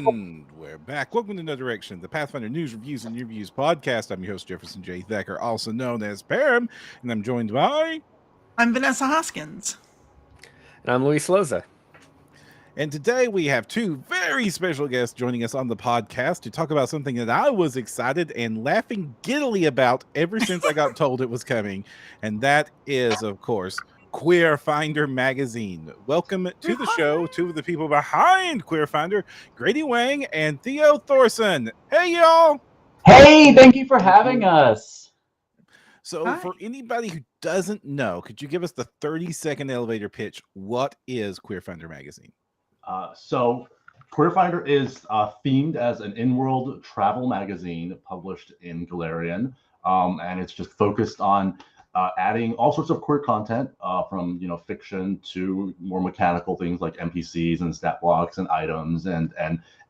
And we're back. Welcome to Another Direction, the Pathfinder News, Reviews, and Reviews podcast. I'm your host, Jefferson J. Thacker, also known as Perram, and I'm joined by... I'm Vanessa Hoskins. And I'm Luis Loza. And today we have two very special guests joining us on the podcast to talk about something that I was excited and laughing giddily about ever since I got told it was coming. And that is, of course, Queerfinder magazine. Welcome to the show, two of the people behind Queerfinder, Grady Wang and Theo Thorson. Hey, y'all. Hey, thank you for having us. So Hi. for anybody who doesn't know, could you give us the 30-second elevator pitch? What is Queerfinder magazine? So Queerfinder is themed as an in-world travel magazine published in Galarian, and it's just focused on adding all sorts of queer content from fiction to more mechanical things like NPCs and stat blocks and items and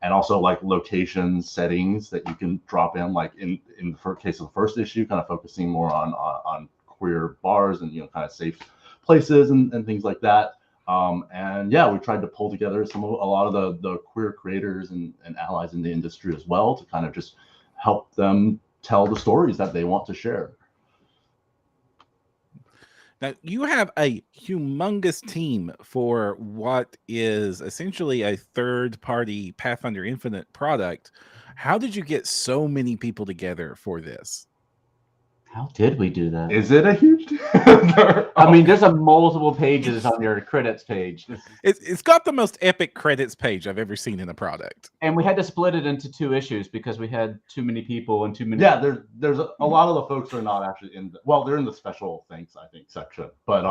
also like location settings that you can drop in, like in the case of the first issue, kind of focusing more on queer bars and kind of safe places and things like that. And yeah, we tried to pull together a lot of the queer creators and allies in the industry as well to kind of just help them tell the stories that they want to share. Now, you have a humongous team for what is essentially a third-party Pathfinder Infinite product. How did you get so many people together for this? How did we do that? Is it a huge I mean, there's multiple pages on your credits page. It's got the most epic credits page I've ever seen in a product. And we had to split it into two issues because we had too many people and too many... Yeah, there's a lot of the folks are not actually in they're in the special things, I think, section. But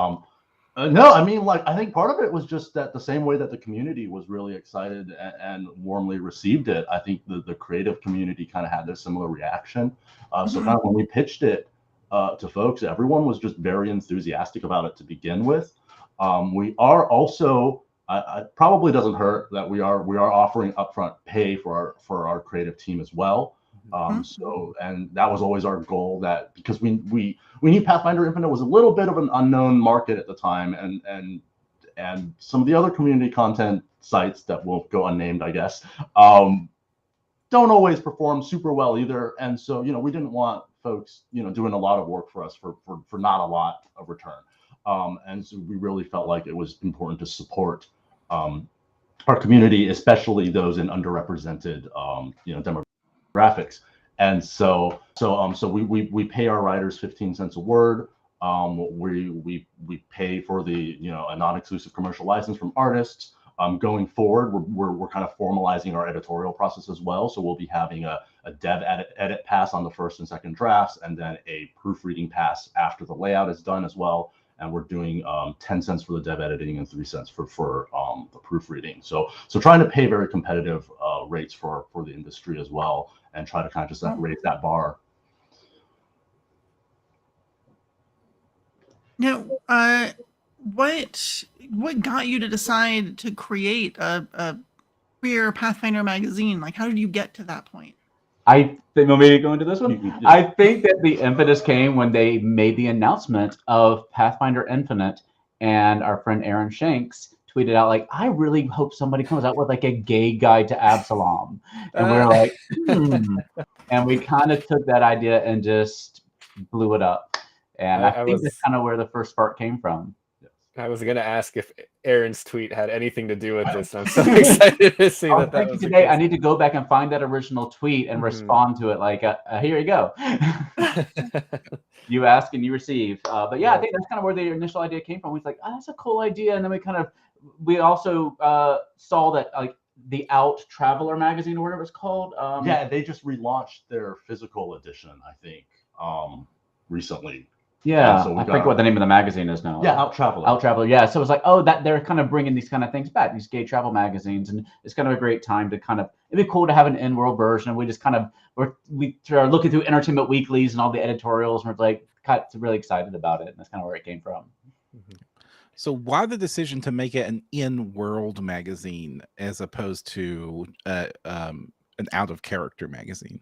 no, I mean, like, I think part of it was just that the same way that the community was really excited and warmly received it, I think the creative community kind of had a similar reaction. So kind of when we pitched it to folks, everyone was just very enthusiastic about it to begin with. We are also, it probably doesn't hurt that we are offering upfront pay for our creative team as well. So, and that was always our goal, that because we knew Pathfinder Infinite was a little bit of an unknown market at the time, and some of the other community content sites that will go unnamed, I guess, don't always perform super well either. And so, we didn't want folks, doing a lot of work for us for not a lot of return. And so we really felt like it was important to support our community, especially those in underrepresented, demographics. And so we pay our writers 15 cents a word. We pay for the, a non-exclusive commercial license from artists. Going forward, we're kind of formalizing our editorial process as well. So we'll be having a dev edit pass on the first and second drafts, and then a proofreading pass after the layout is done as well. And we're doing 10 cents for the dev editing and 3 cents for the proofreading. So trying to pay very competitive rates for the industry as well, and try to kind of just raise that bar. Now, what got you to decide to create a queer Pathfinder magazine? Like, how did you get to that point? I think, well, maybe go into this one. I think that the impetus came when they made the announcement of Pathfinder Infinite, and our friend Aaron Shanks tweeted out, like, I really hope somebody comes out with like a gay guide to Absalom. And we were like, and we kind of took that idea and just blew it up. And I think that's kind of where the first spark came from. I was going to ask if Aaron's tweet had anything to do with this. I'm so excited to see that was today. I need to go back and find that original tweet and respond to it. Like, here you go. You ask and you receive. But yeah, I think that's kind of where the initial idea came from. We was like, oh, that's a cool idea. And then we also saw that, like, the Out Traveler magazine, or whatever it's called. Yeah, they just relaunched their physical edition, I think, recently. Yeah, so I forget what the name of the magazine is now. Yeah, Out Traveler. Out Traveler, yeah. So it was like, oh, that they're kind of bringing these kind of things back, these gay travel magazines, and it's kind of a great time to kind of, it'd be cool to have an in-world version. And we just kind of, we are looking through Entertainment Weeklies and all the editorials, and we're like, kind of really excited about it, and that's kind of where it came from. So why the decision to make it an in-world magazine as opposed to an out-of-character magazine?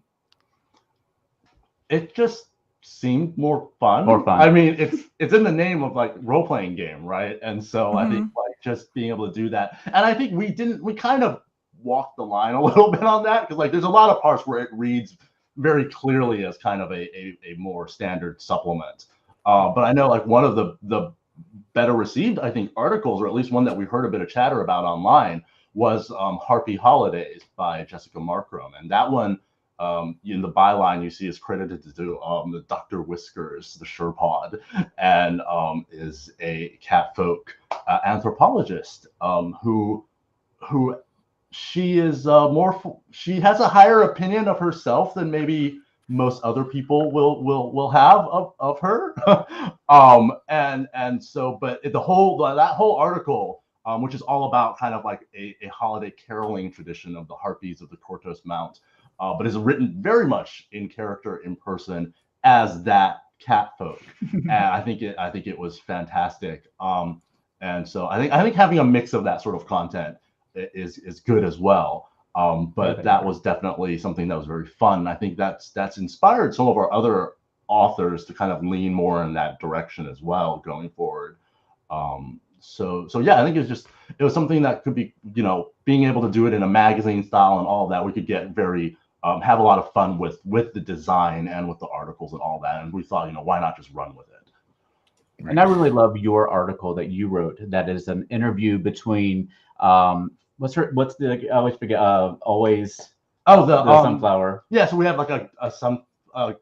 It just seemed more fun. I mean, it's in the name of like role-playing game, right? And so I think like just being able to do that, and I think we kind of walk the line a little bit on that, because like there's a lot of parts where it reads very clearly as kind of a more standard supplement. But I know like one of the better received, I think, articles, or at least one that we heard a bit of chatter about online, was Harpy Holidays by Jessica Markram. And that one, in the byline you see, is credited to the Dr. Whiskers, the Sherpod, and is a catfolk anthropologist who she is she has a higher opinion of herself than maybe most other people will have of her. And so, but that whole article, which is all about kind of like a holiday caroling tradition of the Harpies of the Kortos Mount, but is written very much in character, in person, as that catfolk. And I think it was fantastic. And so I think having a mix of that sort of content is good as well. But that was definitely something that was very fun. I think that's inspired some of our other authors to kind of lean more in that direction as well going forward. So yeah, I think it was something that could be, being able to do it in a magazine style and all of that, we could get very have a lot of fun with the design and with the articles and all that. And we thought, why not just run with it? And I really love your article that you wrote. That is an interview between what's the I always forget always the sunflower. Yeah, so we have like a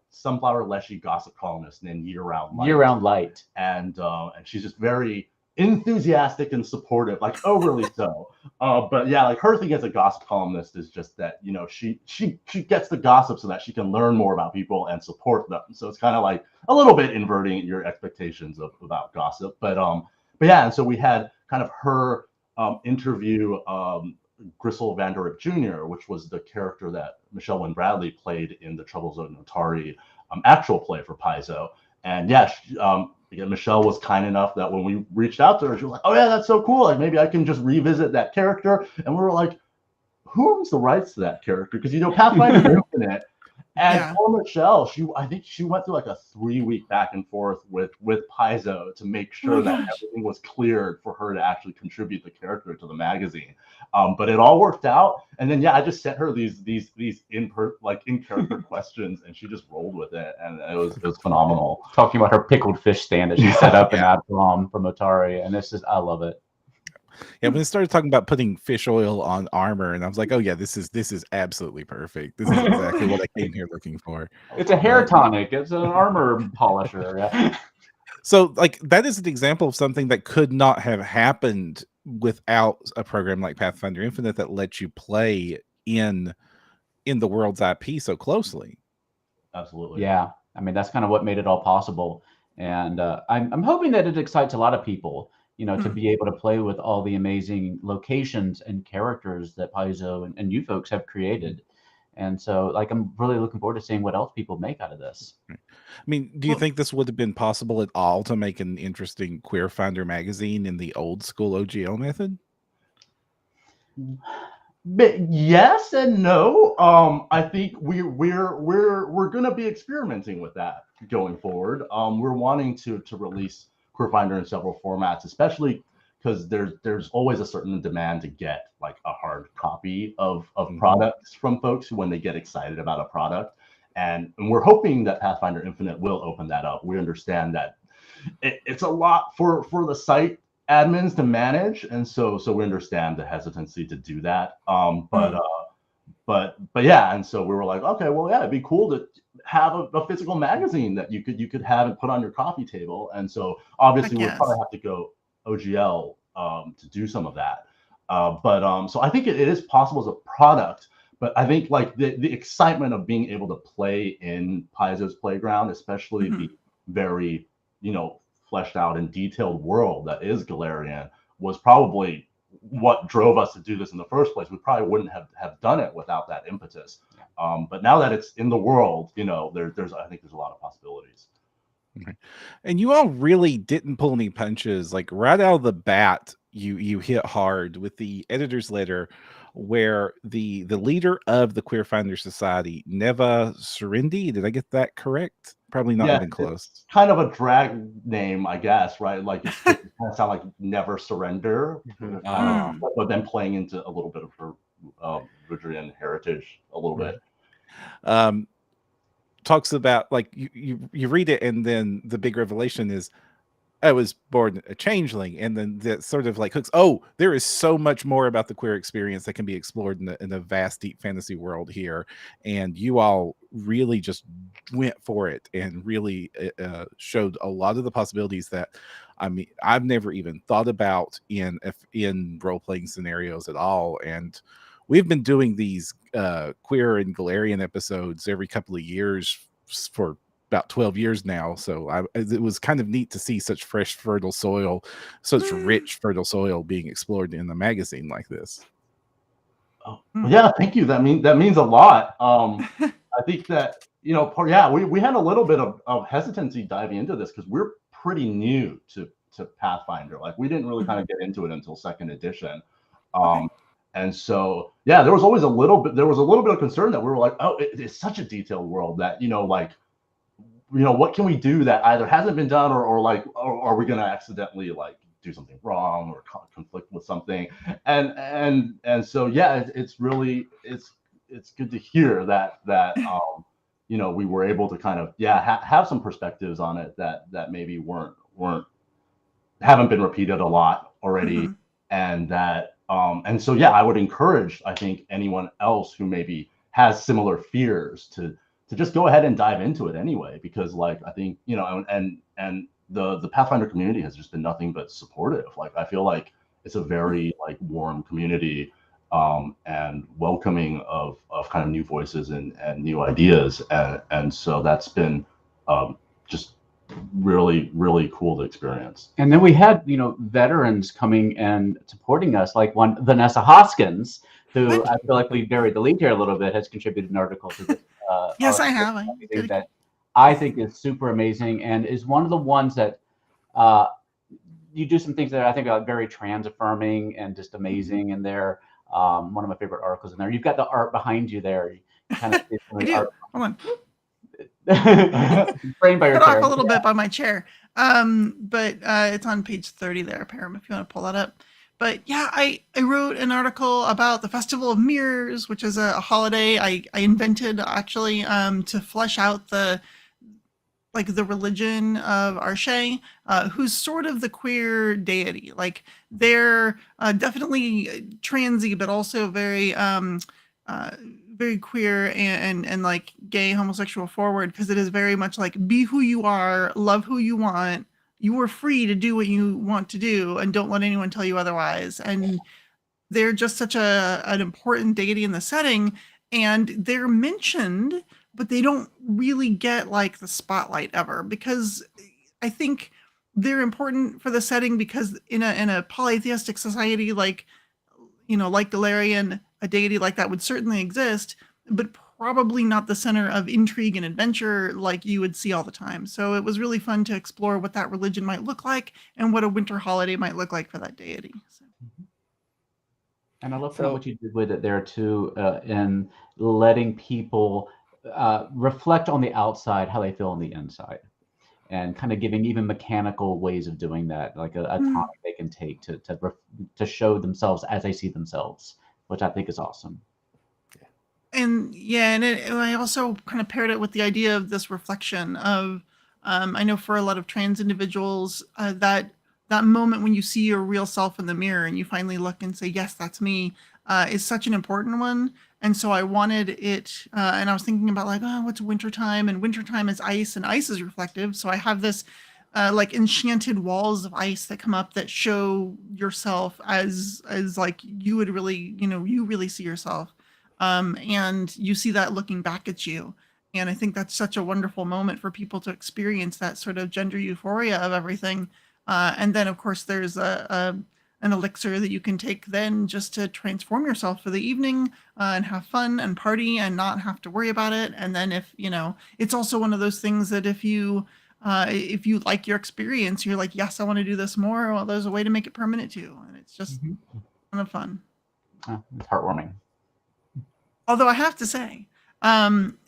sunflower leshy gossip columnist named Year Round Light, and she's just very enthusiastic and supportive, like overly so. But yeah, like her thing as a gossip columnist is just that she gets the gossip so that she can learn more about people and support them. So it's kind of like a little bit inverting your expectations about gossip. But yeah, and so we had kind of her interview Grisel Vanderip Jr., which was the character that Michelle Wynn Bradley played in the Troubles of Notari actual play for Paizo. And yeah, Michelle was kind enough that when we reached out to her, she was like, "Oh yeah, that's so cool. Like maybe I can just revisit that character." And we were like, "Who owns the rights to that character?" Because Pathfinder Infinite. And for Michelle, I think she went through like a 3-week back and forth with Paizo to make sure that everything was cleared for her to actually contribute the character to the magazine. But it all worked out. And then I just sent her these in character questions, and she just rolled with it, and it was phenomenal. Talking about her pickled fish stand that she set up in Absalom from Otari, and I love it. Yeah, when they started talking about putting fish oil on armor, and I was like, "Oh yeah, this is absolutely perfect. This is exactly what I came here looking for." It's a hair tonic. It's an armor polisher. Yeah. So, like, that is an example of something that could not have happened without a program like Pathfinder Infinite that lets you play in the world's IP so closely. Absolutely. Yeah, I mean that's kind of what made it all possible, and I'm hoping that it excites a lot of people. To be able to play with all the amazing locations and characters that Paizo and you folks have created. And so, like, I'm really looking forward to seeing what else people make out of this. I mean, do you think this would have been possible at all to make an interesting Queerfinder magazine in the old school OGL method? But yes and no. I think we're going to be experimenting with that going forward. We're wanting to release Queerfinder in several formats, especially because there's always a certain demand to get like a hard copy of products from folks when they get excited about a product, and we're hoping that Pathfinder Infinite will open that up. We understand that it's a lot for the site admins to manage, and so we understand the hesitancy to do that. But yeah, and so we were like, okay, well, yeah, it'd be cool to have a physical magazine that you could have and put on your coffee table. And so obviously we'll probably have to go OGL to do some of that. So I think it is possible as a product, but I think like the excitement of being able to play in Paizo's playground, especially the very, fleshed out and detailed world that is Galarian, was probably what drove us to do this in the first place. We probably wouldn't have done it without that impetus. But now that it's in the world, there's I think there's a lot of possibilities. Okay. And you all really didn't pull any punches. Like right out of the bat, you hit hard with the editor's letter, where the leader of the Queerfinder Society, Neva Serendi, did I get that correct? Probably not even close. It's kind of a drag name, I guess, right? Like it kind of sound like Never Surrender, but then playing into a little bit of her Woodrian heritage a little bit. Talks about like you read it, and then the big revelation is I was born a changeling, and then that sort of like hooks. Oh, there is so much more about the queer experience that can be explored in the vast, deep fantasy world here, and you all really just went for it and really showed a lot of the possibilities that I mean I've never even thought about in role playing scenarios at all. And we've been doing these queer and Galarian episodes every couple of years for about 12 years now, so it was kind of neat to see such fresh, fertile soil, such rich, fertile soil being explored in a magazine like this. Oh, yeah, thank you. That means a lot. I think that we had a little bit of hesitancy diving into this because we're pretty new to Pathfinder. Like we didn't really kind of get into it until second edition. And so there was always a little bit of concern that we were like, oh, it's such a detailed world that what can we do that either hasn't been done or are we going to accidentally like do something wrong or conflict with something? And so it's really it's good to hear that we were able to kind of have some perspectives on it that maybe haven't been repeated a lot already, and that and so I would encourage, I think, anyone else who maybe has similar fears to just go ahead and dive into it anyway, because like I think and the Pathfinder community has just been nothing but supportive. Like I feel like it's a very like warm community and welcoming of kind of new voices and new ideas, and so that's been just really, really cool to experience. And then we had veterans coming and supporting us, like one Vanessa Hoskins, who I feel like we buried the lead here a little bit, has contributed an article to this. Yes, I have. That I think is super amazing and is one of the ones that you do some things that I think are very trans affirming and just amazing. And they're one of my favorite articles in there. You've got the art behind you there. You kind of see some of the art. Hold on. Framed by your Cut chair. off a little bit by my chair. But it's on page 30 there, Perram, if you want to pull that up. But I wrote an article about the Festival of Mirrors, which is a holiday I invented actually to flesh out the religion of Arshay, who's sort of the queer deity. Like they're definitely transy, but also very very queer and like gay, homosexual forward, because it is very much like be who you are, love who you want. You are free to do what you want to do and don't let anyone tell you otherwise. And they're just such an important deity in the setting, and they're mentioned, but they don't really get like the spotlight ever, because I think they're important for the setting because in a polytheistic society like Galarian, a deity like that would certainly exist, but probably not the center of intrigue and adventure like you would see all the time. So it was really fun to explore what that religion might look like and what a winter holiday might look like for that deity. So. And I love what you did with it there too, in letting people reflect on the outside how they feel on the inside, and kind of giving even mechanical ways of doing that, like a tonic they can take to show themselves as they see themselves, which I think is awesome. And I also kind of paired it with the idea of this reflection of, I know for a lot of trans individuals, that moment when you see your real self in the mirror and you finally look and say, yes, that's me, is such an important one. And so I wanted it, and I was thinking about like, oh, what's wintertime? And wintertime is ice, and ice is reflective. So I have this like enchanted walls of ice that come up that show yourself as like you would really, you really see yourself. And you see that looking back at you. And I think that's such a wonderful moment for people to experience that sort of gender euphoria of everything. And then, of course, there's an elixir that you can take then just to transform yourself for the evening and have fun and party and not have to worry about it. And then if, it's also one of those things that if you like your experience, you're like, yes, I want to do this more. Well, there's a way to make it permanent too. And it's just kind of fun. It's heartwarming. Although I have to say,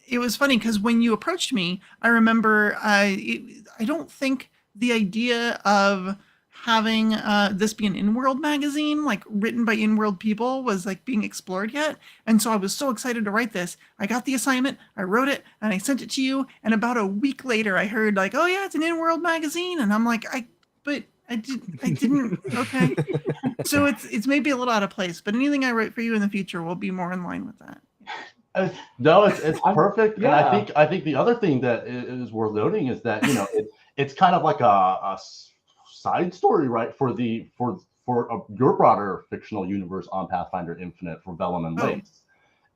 it was funny because when you approached me, I remember I don't think the idea of having this be an in-world magazine, like written by in-world people, was like being explored yet. And so I was so excited to write this. I got the assignment, I wrote it, and I sent it to you. And about a week later, I heard like, oh yeah, it's an in-world magazine. And I'm like, I didn't. Okay. So it's maybe a little out of place, but anything I write for you in the future will be more in line with that. No, it's perfect. Yeah. And I think the other thing that is worth noting is that, you know, it's kind of like a side story, right, for your broader fictional universe on Pathfinder Infinite for Vellum and Lace.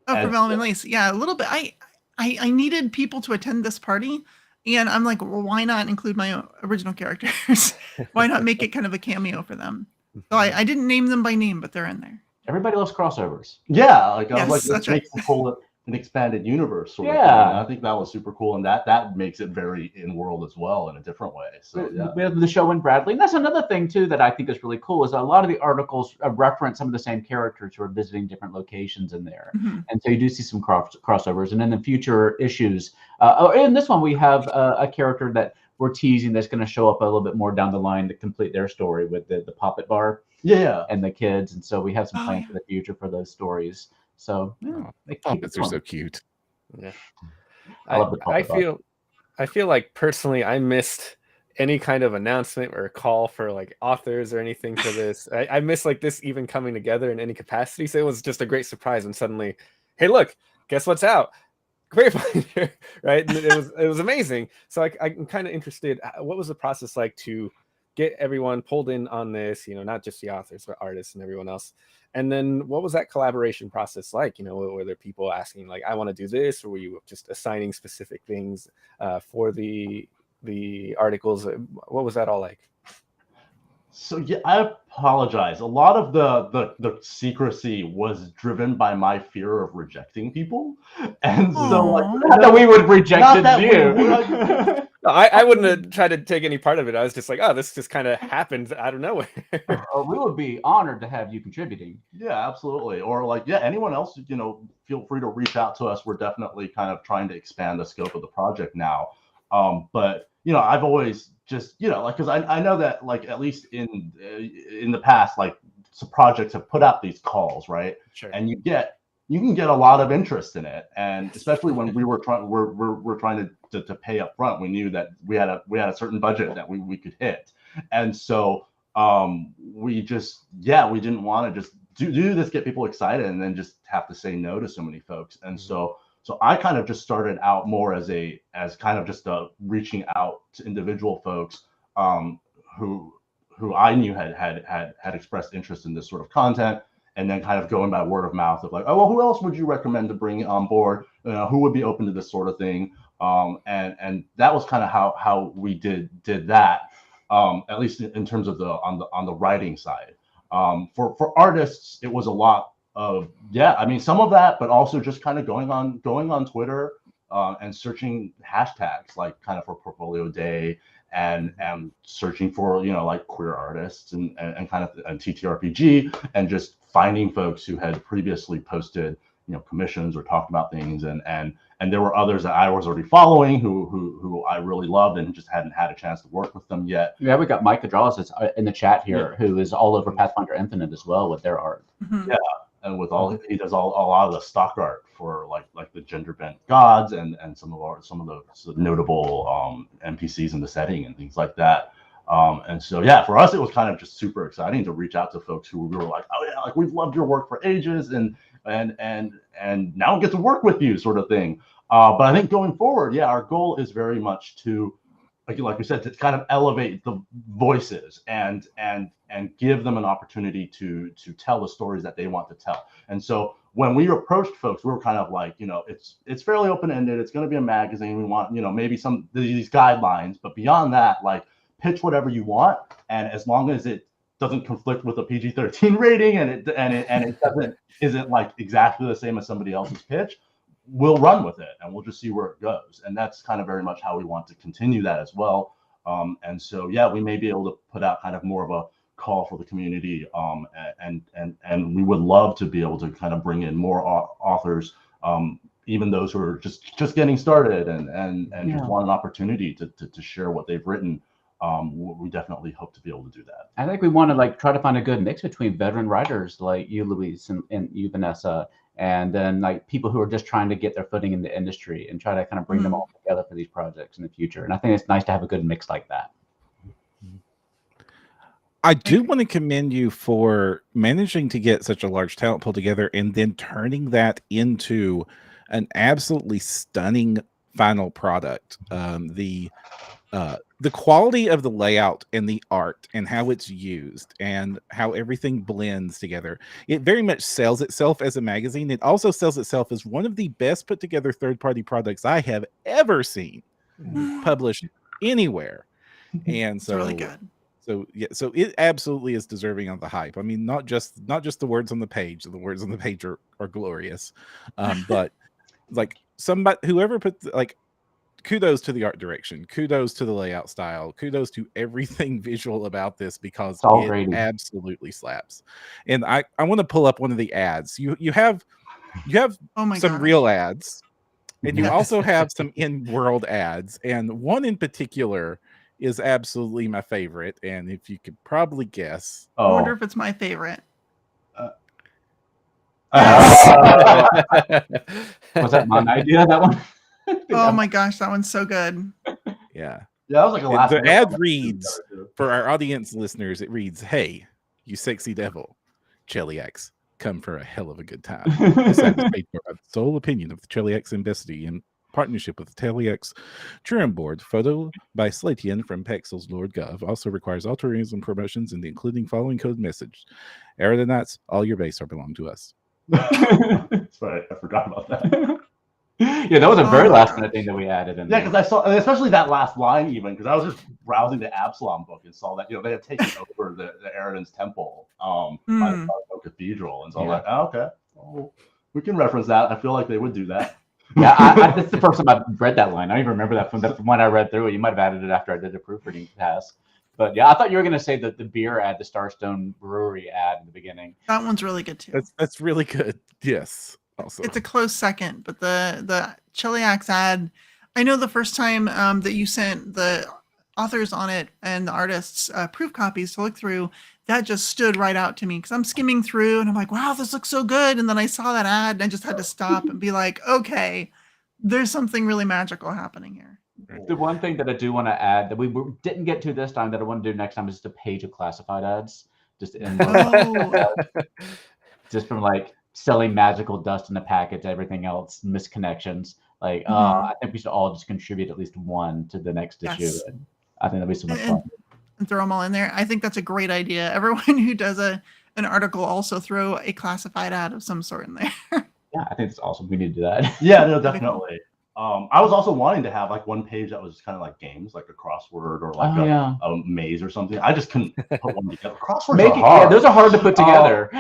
For Vellum and Lace, yeah, a little bit. I needed people to attend this party, and I'm like, well, why not include my original characters? Why not make it kind of a cameo for them? So I didn't name them by name, but they're in there. Everybody loves crossovers. Yeah, like I Yes, was like, that's let's make the whole an expanded universe sort of Yeah. thing. And I think that was super cool, and that makes it very in world as well in a different way. So yeah. We have the show in Bradley, and that's another thing too that I think is really cool. Is a lot of the articles reference some of the same characters who are visiting different locations in there, and so you do see some crossovers. And in the future issues, in this one we have a character that we're teasing that's going to show up a little bit more down the line to complete their story with the Puppet Bar. Yeah, and the kids, and so we have some plans for the future for those stories. So yeah, puppets are so cute. Yeah, I feel like personally I missed any kind of announcement or call for like authors or anything for this. I missed like this even coming together in any capacity. So it was just a great surprise when suddenly, hey, look, guess what's out? Queerfinder, right? And it was amazing. So I'm kind of interested. What was the process like to get everyone pulled in on this, you know, not just the authors, but artists and everyone else. And then what was that collaboration process like? You know, were there people asking like, I want to do this, or were you just assigning specific things for the articles? What was that all like? So yeah, I apologize. A lot of the secrecy was driven by my fear of rejecting people, and so like not that we would reject you. I wouldn't have tried to take any part of it. I was just like, oh, this just kind of happened out of nowhere. We would be honored to have you contributing. Yeah, absolutely. Or like, yeah, anyone else, you know, feel free to reach out to us. We're definitely kind of trying to expand the scope of the project now. But you know, I've always just, you know, like, because I know that like at least in the past, like some projects have put out these calls, right? Sure. And you can get a lot of interest in it, and especially when we're trying to pay up front, we knew that we had a certain budget that we could hit, and so we didn't want to just do this, get people excited, and then just have to say no to so many folks, and so I kind of just started out more as kind of just reaching out to individual folks who I knew had expressed interest in this sort of content. And then kind of going by word of mouth of like, oh, well, who else would you recommend to bring on board? Who would be open to this sort of thing? And that was kind of how we did that, at least in terms of on the writing side. For artists, it was a lot of some of that, but also just kind of going on Twitter and searching hashtags like kind of for Portfolio Day and searching for, you know, like queer artists and kind of and TTRPG, and just finding folks who had previously posted, you know, commissions or talked about things, and there were others that I was already following who I really loved and just hadn't had a chance to work with them yet. Yeah, we got Mike Cadralis that's in the chat here, who is all over Pathfinder Infinite as well with their art. Yeah, and with he does a lot of the stock art for like the gender bent gods and some of the notable NPCs in the setting and things like that. And so yeah, for us it was kind of just super exciting to reach out to folks who we were like, oh yeah, like we've loved your work for ages, and now we get to work with you, sort of thing. But I think going forward, yeah, our goal is very much to, like we said, to kind of elevate the voices and give them an opportunity to tell the stories that they want to tell. And so when we approached folks, we were kind of like, you know, it's fairly open-ended. It's going to be a magazine. We want, you know, maybe some these guidelines, but beyond that, like, pitch whatever you want, and as long as it doesn't conflict with a PG-13 rating and it isn't like exactly the same as somebody else's pitch, we'll run with it and we'll just see where it goes. And that's kind of very much how we want to continue that as well. And so yeah, we may be able to put out kind of more of a call for the community, and we would love to be able to kind of bring in more authors, even those who are just getting started and just want an opportunity to share what they've written. we definitely hope to be able to do that. I think we want to like try to find a good mix between veteran writers like you, Luis, and you, Vanessa, and then like people who are just trying to get their footing in the industry and try to kind of bring them all together for these projects in the future. And I think it's nice to have a good mix like that. I do want to commend you for managing to get such a large talent pool together and then turning that into an absolutely stunning final product. The quality of the layout and the art and how it's used and how everything blends together, it very much sells itself as a magazine. It also sells itself as one of the best put together third-party products I have ever seen published anywhere. And so It's really good. So yeah, so it absolutely is deserving of the hype. I mean, not just the words on the page. The words on the page are glorious, but like whoever put like, kudos to the art direction, kudos to the layout style, kudos to everything visual about this, because it Grady. absolutely slaps. And I want to pull up one of the ads. You have Oh my some gosh. real ads, and you also have some in-world ads, and one in particular is absolutely my favorite. And if you could probably guess, I wonder if it's my favorite. Was that my idea? That one? Oh my gosh, that one's so good. yeah. Yeah, that was like a last. The ad reads, for our audience listeners, it reads, "Hey, you sexy devil, Cheliacs, come for a hell of a good time." This ad is paid for by the sole opinion of the Cheliacs Embassy in partnership with the Cheliacs Trim Board. Photo by Slatian from Pexel's Lord Gov. Also requires all tourism promotions and including following code message. Aerodonauts, all your base are belong to us. That's right. I forgot about that. Yeah, that was a very last minute thing that we added in. Yeah, there. because I saw, and especially that last line, even because I was just browsing the Absalom book and saw that they had taken over the Eridan's temple by the cathedral, and so I'm like, oh, okay, well, we can reference that. I feel like they would do that. Yeah, this is the first time I've read that line. I don't even remember that from when I read through it. You might have added it after I did a proofreading task. But yeah, I thought you were going to say that the beer ad, the Starstone Brewery ad in the beginning. That one's really good too. That's really good. Yes. Also, it's a close second, but the Cheliacs ad, I know the first time that you sent the authors on it and the artists proof copies to look through, that just stood right out to me because I'm skimming through and I'm like, wow, this looks so good. And then I saw that ad and I just had to stop and be like, okay, there's something really magical happening here. The one thing that I do want to add that we didn't get to this time that I want to do next time is just a page of classified ads. Just in just from like selling magical dust in the package, everything else, misconnections. Like, I think we should all just contribute at least one to the next issue. And I think that'd be so much fun. And throw them all in there. I think that's a great idea. Everyone who does an article also throw a classified ad of some sort in there. Yeah, I think it's awesome. We need to do that. Yeah, no, definitely. I was also wanting to have like one page that was just kind of like games, like a crossword or like a maze or something. I just couldn't put one together. Crosswords are hard. Yeah, those are hard to put together.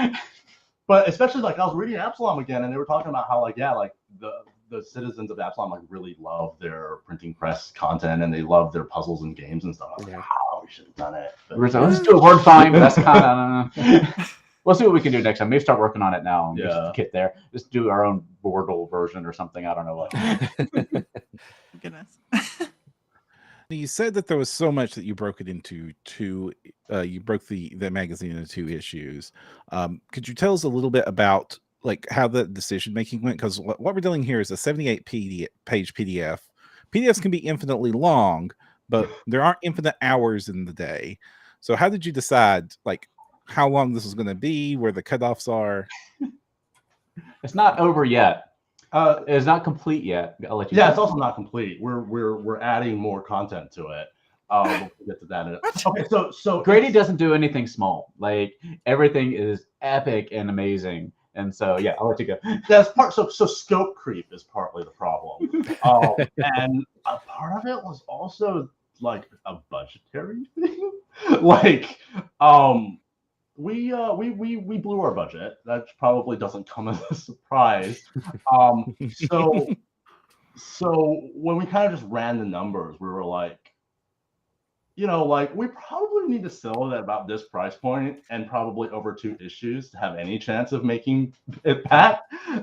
But especially like I was reading Absalom again, and they were talking about how like the citizens of Absalom like really love their printing press content and they love their puzzles and games and stuff. I was like, wow, we should have done it. But, let's do a word find. That's kind of. We'll see what we can do next time. Maybe start working on it now. And just get there. Just do our own Wordle version or something. I don't know what. Goodness. You said that there was so much that you broke it into two. You broke the magazine into 2 issues. Could you tell us a little bit about like how the decision making went? Because what we're dealing here is a 78 page PDF. PDFs can be infinitely long, but there aren't infinite hours in the day. So how did you decide like how long this was going to be? Where the cutoffs are? It's not over yet. It's not complete yet. I'll let you know. It's also not complete. We're adding more content to it. We'll get to that. Okay, so Grady doesn't do anything small. Like everything is epic and amazing. And so I'll let you go. That's part. So scope creep is partly the problem, and a part of it was also like a budgetary thing. Like, we blew our budget. That probably doesn't come as a surprise. So when we kind of just ran the numbers, we were like, like we probably need to sell it at about this price point and probably over 2 issues to have any chance of making it back.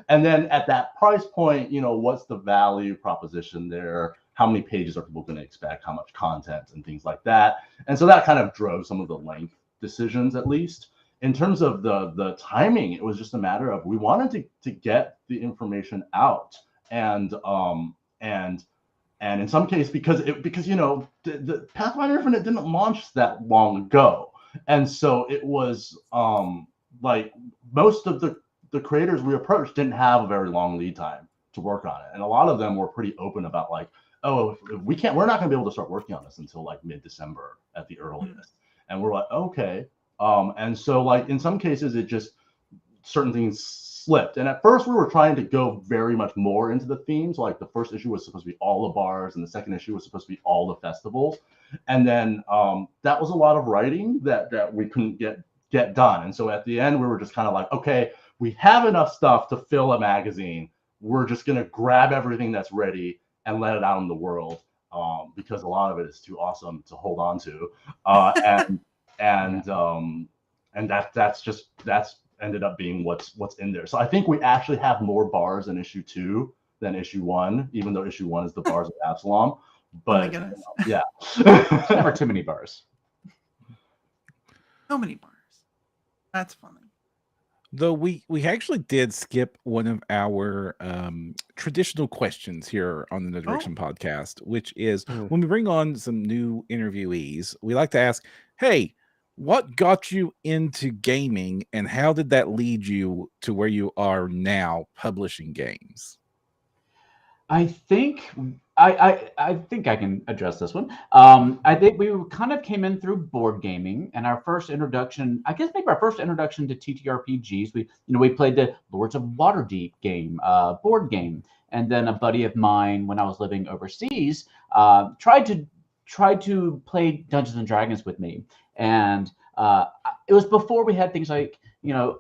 And then at that price point, what's the value proposition there? how many pages are people going to expect, how much content, and things like that. And so that kind of drove some of the length decisions, at least. In terms of the timing, it was just a matter of we wanted to get the information out, and in some cases because the Pathfinder Infinite didn't launch that long ago, and so it was like most of the creators we approached didn't have a very long lead time to work on it, and a lot of them were pretty open about like, oh, we're not going to be able to start working on this until like mid-December at the earliest, and we're like, okay. And so like in some cases it just certain things slipped. And at first we were trying to go very much more into the themes. Like the first issue was supposed to be all the bars and the second issue was supposed to be all the festivals. And then that was a lot of writing that we couldn't get done. And so at the end we were just kind of like, okay, we have enough stuff to fill a magazine. We're just going to grab everything that's ready and let it out in the world because a lot of it is too awesome to hold on to. And that's ended up being what's in there. So I think we actually have more bars in issue 2 than issue 1, even though issue 1 is the bars of Absalom. But yeah, There's never too many bars. So many bars. That's funny. Though we actually did skip one of our traditional questions here on the No Direction podcast, which is when we bring on some new interviewees, we like to ask, hey, what got you into gaming and how did that lead you to where you are now publishing games? I think I think I can address this one. I think we kind of came in through board gaming, and our first introduction, I guess maybe our first introduction to TTRPGs, we played the Lords of Waterdeep game, board game, and then a buddy of mine when I was living overseas tried to play Dungeons and Dragons with me, and it was before we had things like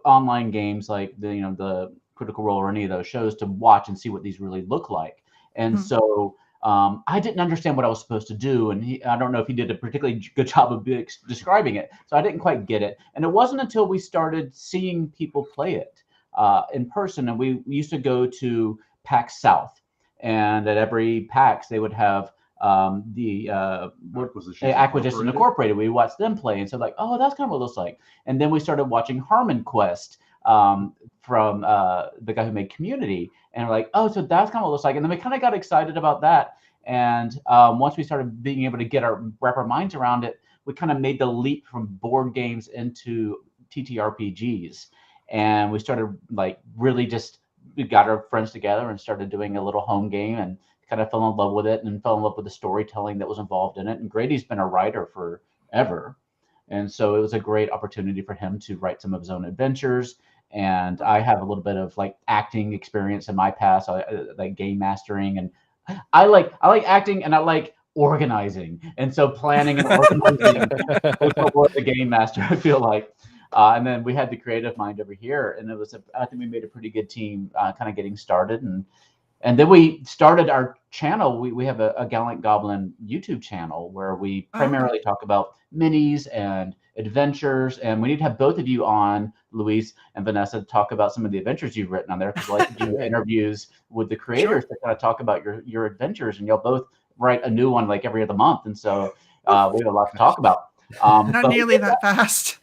online games like the Critical Role or any of those shows to watch and see what these really look like. And so I didn't understand what I was supposed to do. And I don't know if he did a particularly good job of describing it. So I didn't quite get it. And it wasn't until we started seeing people play it in person. And we used to go to PAX South. And at every PAX, they would have the Acquisition Incorporated. We watched them play. And so like, oh, that's kind of what it looks like. And then we started watching Harmon Quest from the guy who made Community, and we're like, oh, so that's kind of what it looks like. And then we kind of got excited about that. And once we started being able to wrap our minds around it, we kind of made the leap from board games into TTRPGs. And we started like really we got our friends together and started doing a little home game and kind of fell in love with it and fell in love with the storytelling that was involved in it. And Grady's been a writer forever. And so it was a great opportunity for him to write some of his own adventures. And I have a little bit of like acting experience in my past, like game mastering, and I like acting and I like organizing. And so planning and organizing was the game master, I feel like. And then we had the creative mind over here, and I think we made a pretty good team kind of getting started. And then we started our channel. We have a Gallant Goblin YouTube channel where we primarily talk about minis and adventures. And we need to have both of you on, Luis and Vanessa, to talk about some of the adventures you've written on there, because I like to do interviews with the creators to kind of talk about your adventures. And you'll both write a new one like every other month. And so we have a lot to talk about. Not nearly that fast.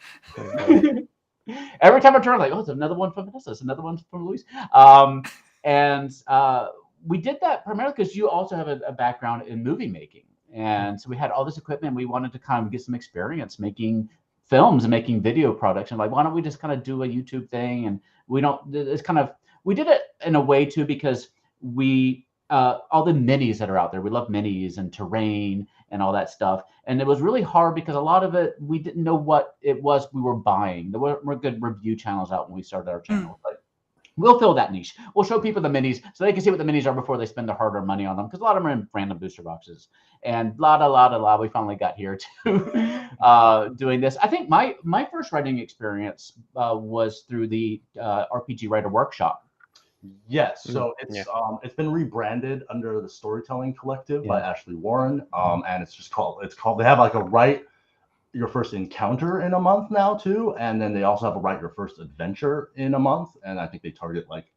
Every time I turn, like, oh, it's another one from Vanessa, it's another one from Luis. And we did that primarily because you also have a background in movie making. And so we had all this equipment. We wanted to kind of get some experience making films and making video products. And like, why don't we just kind of do a YouTube thing? And we did it in a way too, because all the minis that are out there, we love minis and terrain and all that stuff. And it was really hard because a lot of it, we didn't know what it was we were buying. There weren't good review channels out when we started our channel. But we'll fill that niche. We'll show people the minis so they can see what the minis are before they spend their hard-earned money on them, because a lot of them are in random booster boxes. And we finally got here to doing this. I think my first writing experience was through the RPG Writer Workshop. Yes, so it's been rebranded under the Storytelling Collective by Ashley Warren, and it's called they have like a Write Your First Encounter in a month now too, and then they also have a Write Your First Adventure in a month, and I think they target like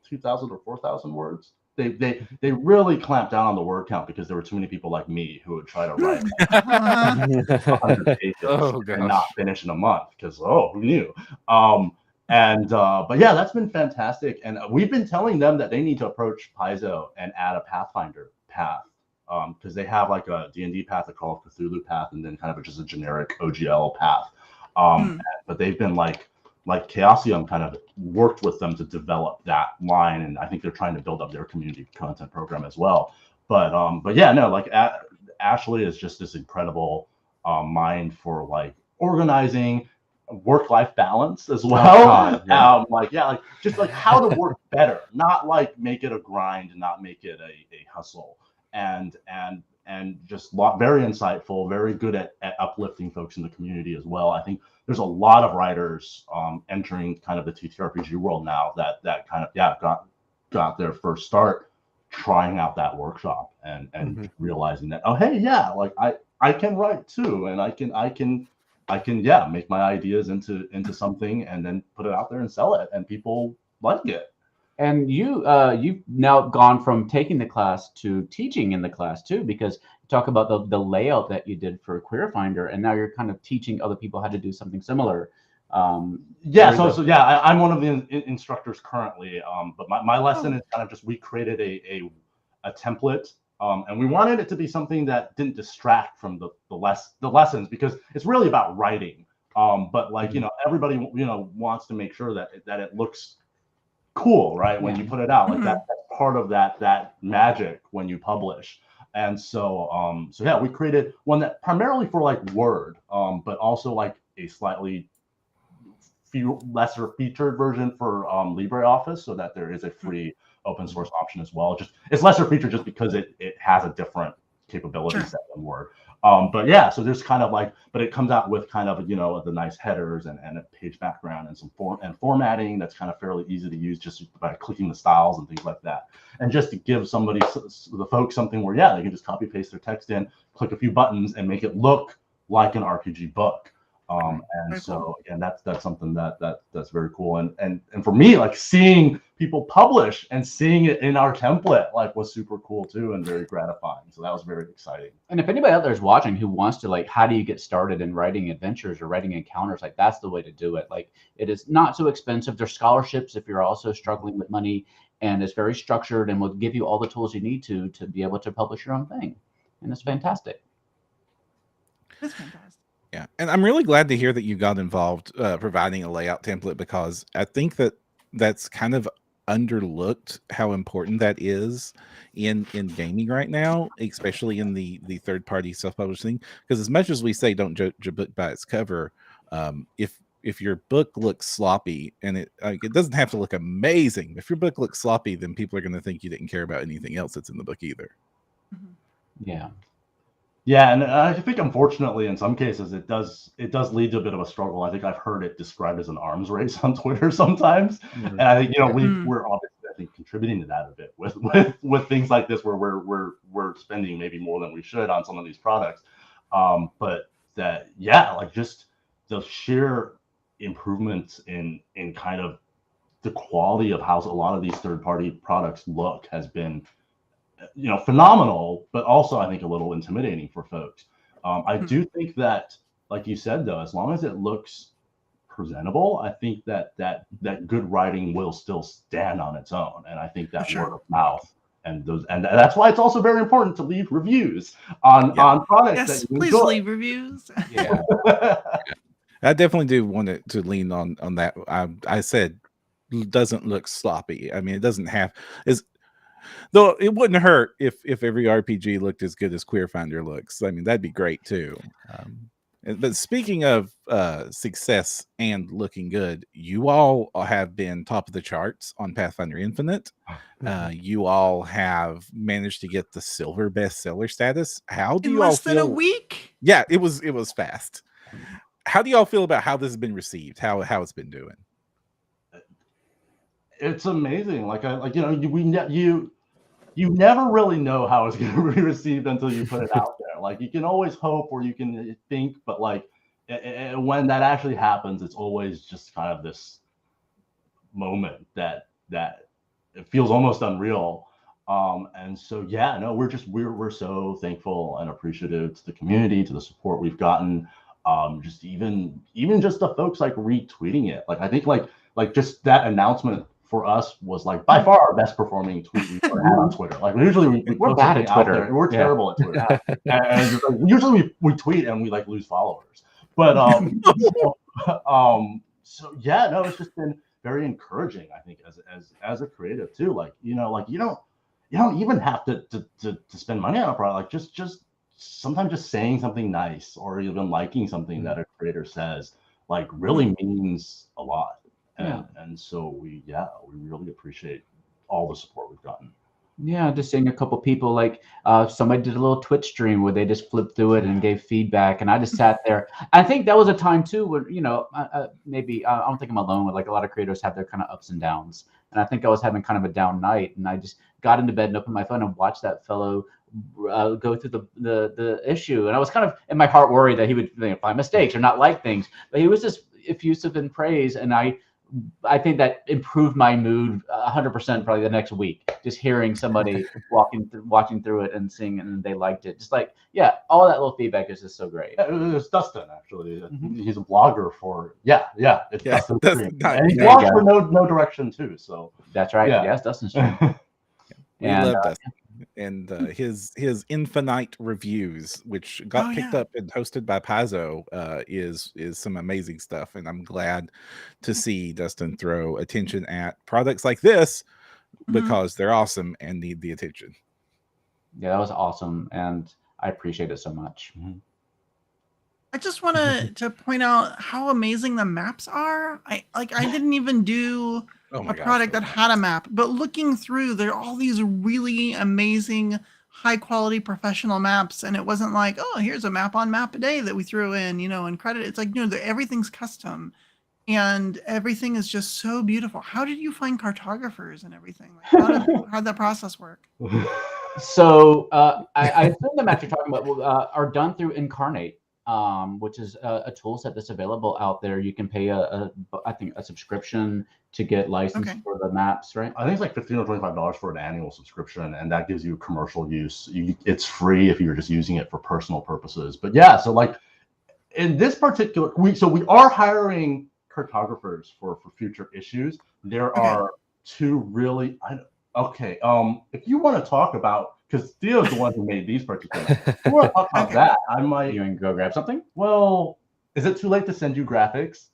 2,000 or 4,000 words they really clamped down on the word count because there were too many people like me who would try to write 100 pages Oh, and not gosh. finish in a month because who knew? But yeah, that's been fantastic, and we've been telling them that they need to approach Paizo and add a Pathfinder path because they have like a D&D path, a Call of Cthulhu path, and then kind of just a generic OGL path. But they've been like Chaosium kind of worked with them to develop that line, and I think they're trying to build up their community content program as well. But yeah, no, like Ashley is just this incredible mind for like organizing, work-life balance as well. Just like how to work better, not like make it a grind and not make it a hustle. And just very insightful, very good at uplifting folks in the community as well. I think there's a lot of writers entering kind of the TTRPG world now that kind of got their first start trying out that workshop and realizing that, oh hey, yeah, like I can write too, and I can make my ideas into something and then put it out there and sell it, and people like it. And you've now gone from taking the class to teaching in the class too, because you talk about the layout that you did for Queerfinder, and now you're kind of teaching other people how to do something similar. I'm one of the instructors currently, but my lesson is kind of just, we created a template, and we wanted it to be something that didn't distract from the lessons, because it's really about writing. But like everybody wants to make sure that it looks cool, right? When you put it out, like that's part of that magic when you publish. And so yeah, we created one that primarily for like Word, but also like a slightly lesser featured version for LibreOffice, so that there is a free open source option as well. Just it's lesser featured just because it has a different capability set than Word. But yeah, so there's kind of like, but it comes out with kind of the nice headers and a page background and some formatting that's kind of fairly easy to use just by clicking the styles and things like that. And just to give the folks something where they can just copy paste their text in, click a few buttons, and make it look like an RPG book. And so again, that's something that's very cool. And for me, like seeing people publish and seeing it in our template was super cool too, and very gratifying. So that was very exciting. And if anybody out there is watching who wants to how do you get started in writing adventures or writing encounters, that's the way to do it. It is not so expensive. There's scholarships if you're also struggling with money, and it's very structured and will give you all the tools you need to be able to publish your own thing. And it's fantastic. That's fantastic. Yeah, and I'm really glad to hear that you got involved providing a layout template, because I think that's kind of underlooked how important that is in gaming right now, especially in the third-party self-publishing. Because as much as we say don't judge a book by its cover, if your book looks sloppy, and it doesn't have to look amazing, if your book looks sloppy, then people are going to think you didn't care about anything else that's in the book either. Yeah. Yeah, and I think unfortunately in some cases it does lead to a bit of a struggle. I think I've heard it described as an arms race on Twitter sometimes, and I think we're obviously I think contributing to that a bit with things like this, where we're spending maybe more than we should on some of these products. But that just the sheer improvements in kind of the quality of how a lot of these third-party products look has been phenomenal, but also I think a little intimidating for folks. I do think that, like you said, though, as long as it looks presentable, I think that good writing will still stand on its own. And I think that word of mouth and that's why it's also very important to leave reviews on products. Yes, that you please enjoy. leave reviews. Yeah. I definitely do want to lean on that. I said doesn't look sloppy. I mean, it doesn't have though it wouldn't hurt if every RPG looked as good as Queerfinder looks. I mean, that'd be great too. But speaking of success and looking good, you all have been top of the charts on Pathfinder Infinite. You all have managed to get the silver bestseller status. How do In you all less than a week? Yeah, it was fast. How do y'all feel about how this has been received? How it's been doing? It's amazing. You never really know how it's going to be received until you put it out there. Like, you can always hope or you can think, but when that actually happens, it's always just kind of this moment that it feels almost unreal. And so yeah, no, we're so thankful and appreciative to the community, to the support we've gotten. Just even just the folks like retweeting it. Like I think like just that announcement for us was like by far our best performing tweet we've ever had on Twitter. Like usually we're bad at out Twitter. there, and we're terrible at Twitter. And just, like, usually we tweet and we like lose followers. But so yeah, no, it's just been very encouraging, I think, as a creative too. Like, you know, like you don't even have to spend money on a product. Like just sometimes just saying something nice or even liking something that a creator says like really means a lot. And so we really appreciate all the support we've gotten. Yeah, just seeing a couple people, like somebody did a little Twitch stream where they just flipped through it and gave feedback, and I just sat there. I think that was a time too where, you know, maybe I don't think I'm alone with, like, a lot of creators have their kind of ups and downs, and I think I was having kind of a down night, and I just got into bed and opened my phone and watched that fellow go through the issue, and I was kind of in my heart worried that he would, you know, find mistakes or not like things, but he was just effusive in praise, and I think that improved my mood 100% probably the next week. Just hearing somebody watching through it and seeing it and they liked it. Just like, yeah, all that little feedback is just so great. Yeah, it was Dustin, actually. He's a blogger for it's Dustin. And he blogs for no direction too. So that's right. Yeah. Yes, Dustin's true. We love Dustin. And his Infinite reviews, which got picked up and hosted by Paizo, is some amazing stuff. And I'm glad to see Dustin throw attention at products like this because they're awesome and need the attention. Yeah, that was awesome, and I appreciate it so much. I just wanted to point out how amazing the maps are. I didn't even do a product that had a map, but looking through, there are all these really amazing, high quality professional maps, and it wasn't like, oh, here's a map on Map a Day that we threw in, you know, and credit. It's like, no, everything's custom, and everything is just so beautiful. How did you find cartographers and everything? Like, how'd that process work? So I assume the maps you're talking about are done through Incarnate. Which is a tool set that's available out there. You can pay I think a subscription to get licensed for the maps, right? I think it's like $15 or $25 for an annual subscription, and that gives you commercial use. It's free if you're just using it for personal purposes. But yeah, so like in this particular we are hiring cartographers for future issues. There are two really if you want to talk about, because Theo's the one who made these particular. If you want to talk about that, I might. You can go grab something? Well, is it too late to send you graphics?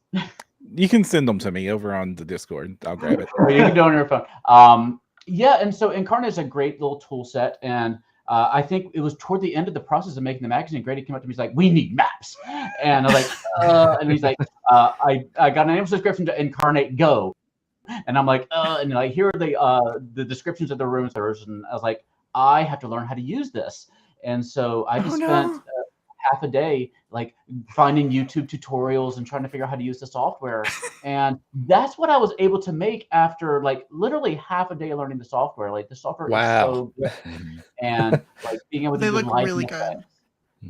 You can send them to me over on the Discord. I'll grab it. Or you can do it on your phone. Yeah, and so Incarnate is a great little tool set, and I think it was toward the end of the process of making the magazine, Grady came up to me, he's like, we need maps. And I was like, and he's like, I got an annual subscription to Incarnate Go. And I'm like, and like, here are the descriptions of the rooms. And I was like, I have to learn how to use this. And so I just spent half a day like finding YouTube tutorials and trying to figure out how to use the software. And that's what I was able to make after like literally half a day learning the software. Like the software is so good. And like being able to they look really good.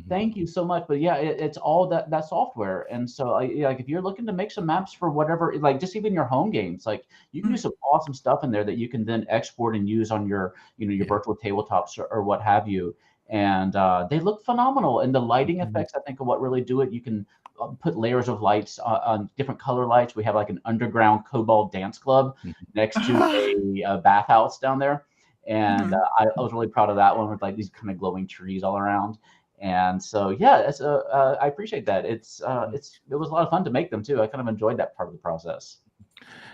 Thank you so much. But yeah, it's all that software. And so like if you're looking to make some maps for whatever, like just even your home games, like you can do some awesome stuff in there that you can then export and use on your, you know, your virtual tabletops or what have you. And they look phenomenal. And the lighting effects, I think, are what really do it. You can put layers of lights on different color lights. We have like an underground Cobalt dance club next to a bathhouse down there. And I was really proud of that one with like these kind of glowing trees all around. And so, yeah, it's I appreciate that. It was a lot of fun to make them too. I kind of enjoyed that part of the process.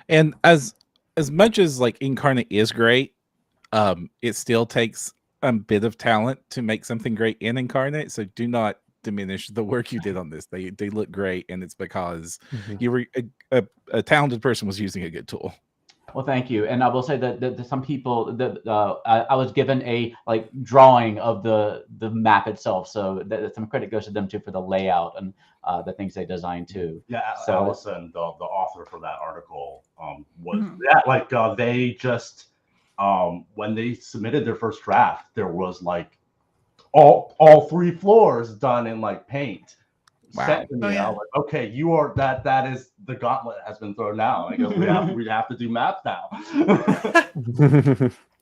And as much as like Incarnate is great, it still takes a bit of talent to make something great in Incarnate. So do not diminish the work you did on this. They look great, and it's because you were a talented person was using a good tool. Well, thank you. And I will say that some people I was given a like drawing of the map itself, so some credit goes to them too for the layout and the things they designed too. Yeah, so Allison, the author for that article, was like they just when they submitted their first draft, there was like all 3 floors done in like paint. Wow. Sent to me. I was like, okay, you are that is the gauntlet has been thrown now. I guess we have to do maps now.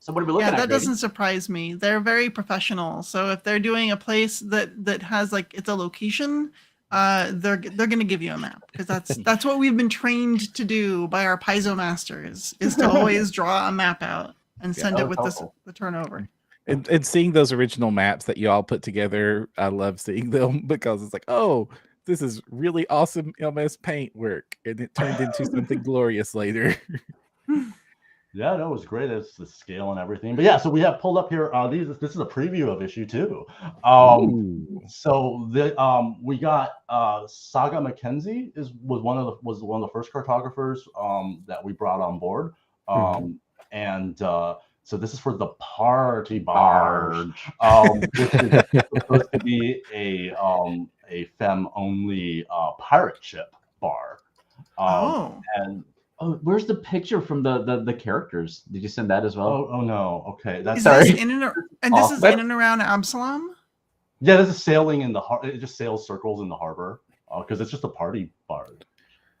So what are we looking Yeah, at? that Grady? doesn't surprise me. They're very professional. So if they're doing a place that has like it's a location, they're going to give you a map because that's what we've been trained to do by our Paizo masters is to always draw a map out and send it with the turnover. And seeing those original maps that you all put together, I love seeing them because it's like, oh, this is really awesome MS Paint work, and it turned into something glorious later. Yeah, no, it was great. It's the scale and everything. But yeah, so we have pulled up here. This is a preview of issue 2. So we got Saga Mackenzie was one of the first cartographers that we brought on board. And so this is for the Party Barge, which is supposed to be a femme only pirate ship bar. And where's the picture from the characters? Did you send that as well? Oh no. Okay, that's this in and around Absalom? Yeah, this is sailing in the harbor. It just sails circles in the harbor because it's just a party bar.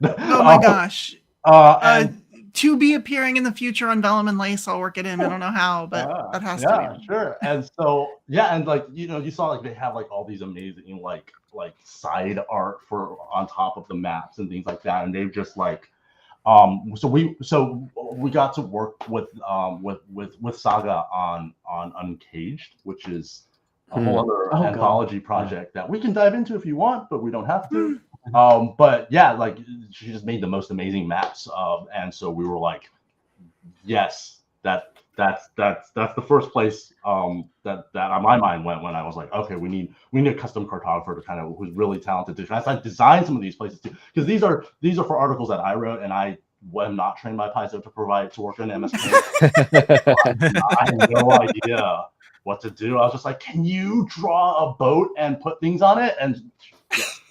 Oh my gosh. And to be appearing in the future on Vellum and Lace, I'll work it in. I don't know how, but that has to be. Sure. And so and like you saw like they have like all these amazing like side art for on top of the maps and things like that, and they've just like so we got to work with Saga on Uncaged, which is a whole other anthology project that we can dive into if you want, but we don't have to. But yeah, like she just made the most amazing maps, and so we were like, yes, that's the first place that on my mind went when I was like, okay, we need a custom cartographer to kind of who's really talented to I designed some of these places too, because these are for articles that I wrote, and I am not trained by Paizo to work in MS Paint. I had no idea what to do. I was just like, can you draw a boat and put things on it? And yes.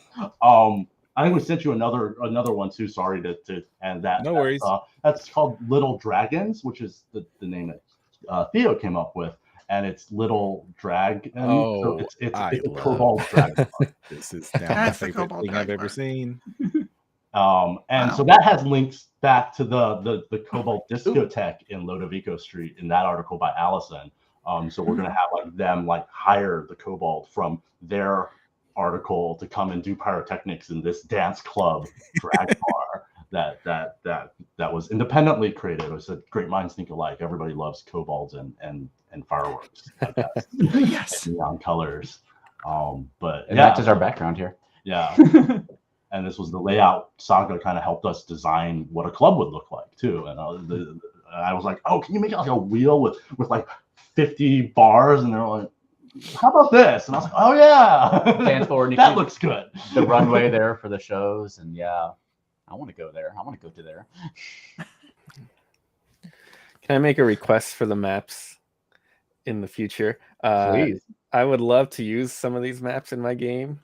I think we sent you another one too. Sorry to and that. No worries. That's called Little Dragons, which is the name that Theo came up with, and it's Little Dragon. So it's a Cobalt Dragon. This is my favorite thing I've ever seen. So that has links back to the Cobalt Discotheque in Lodovico Street in that article by Allison. So we're gonna have like them like hire the Cobalt from their article to come and do pyrotechnics in this dance club drag bar that was independently created. It was a great minds think alike. Everybody loves kobolds and fireworks. Yes. And neon colors. But it matches our background here. Yeah. And this was the layout. Saga kind of helped us design what a club would look like too. And I was like, oh, can you make it like a wheel with like 50 bars? And they're like, how about this? And I was like, oh yeah, dance floor. That looks good. The runway there for the shows, and yeah, I want to go there. I want to go to there. Can I make a request for the maps in the future? Please. I would love to use some of these maps in my game.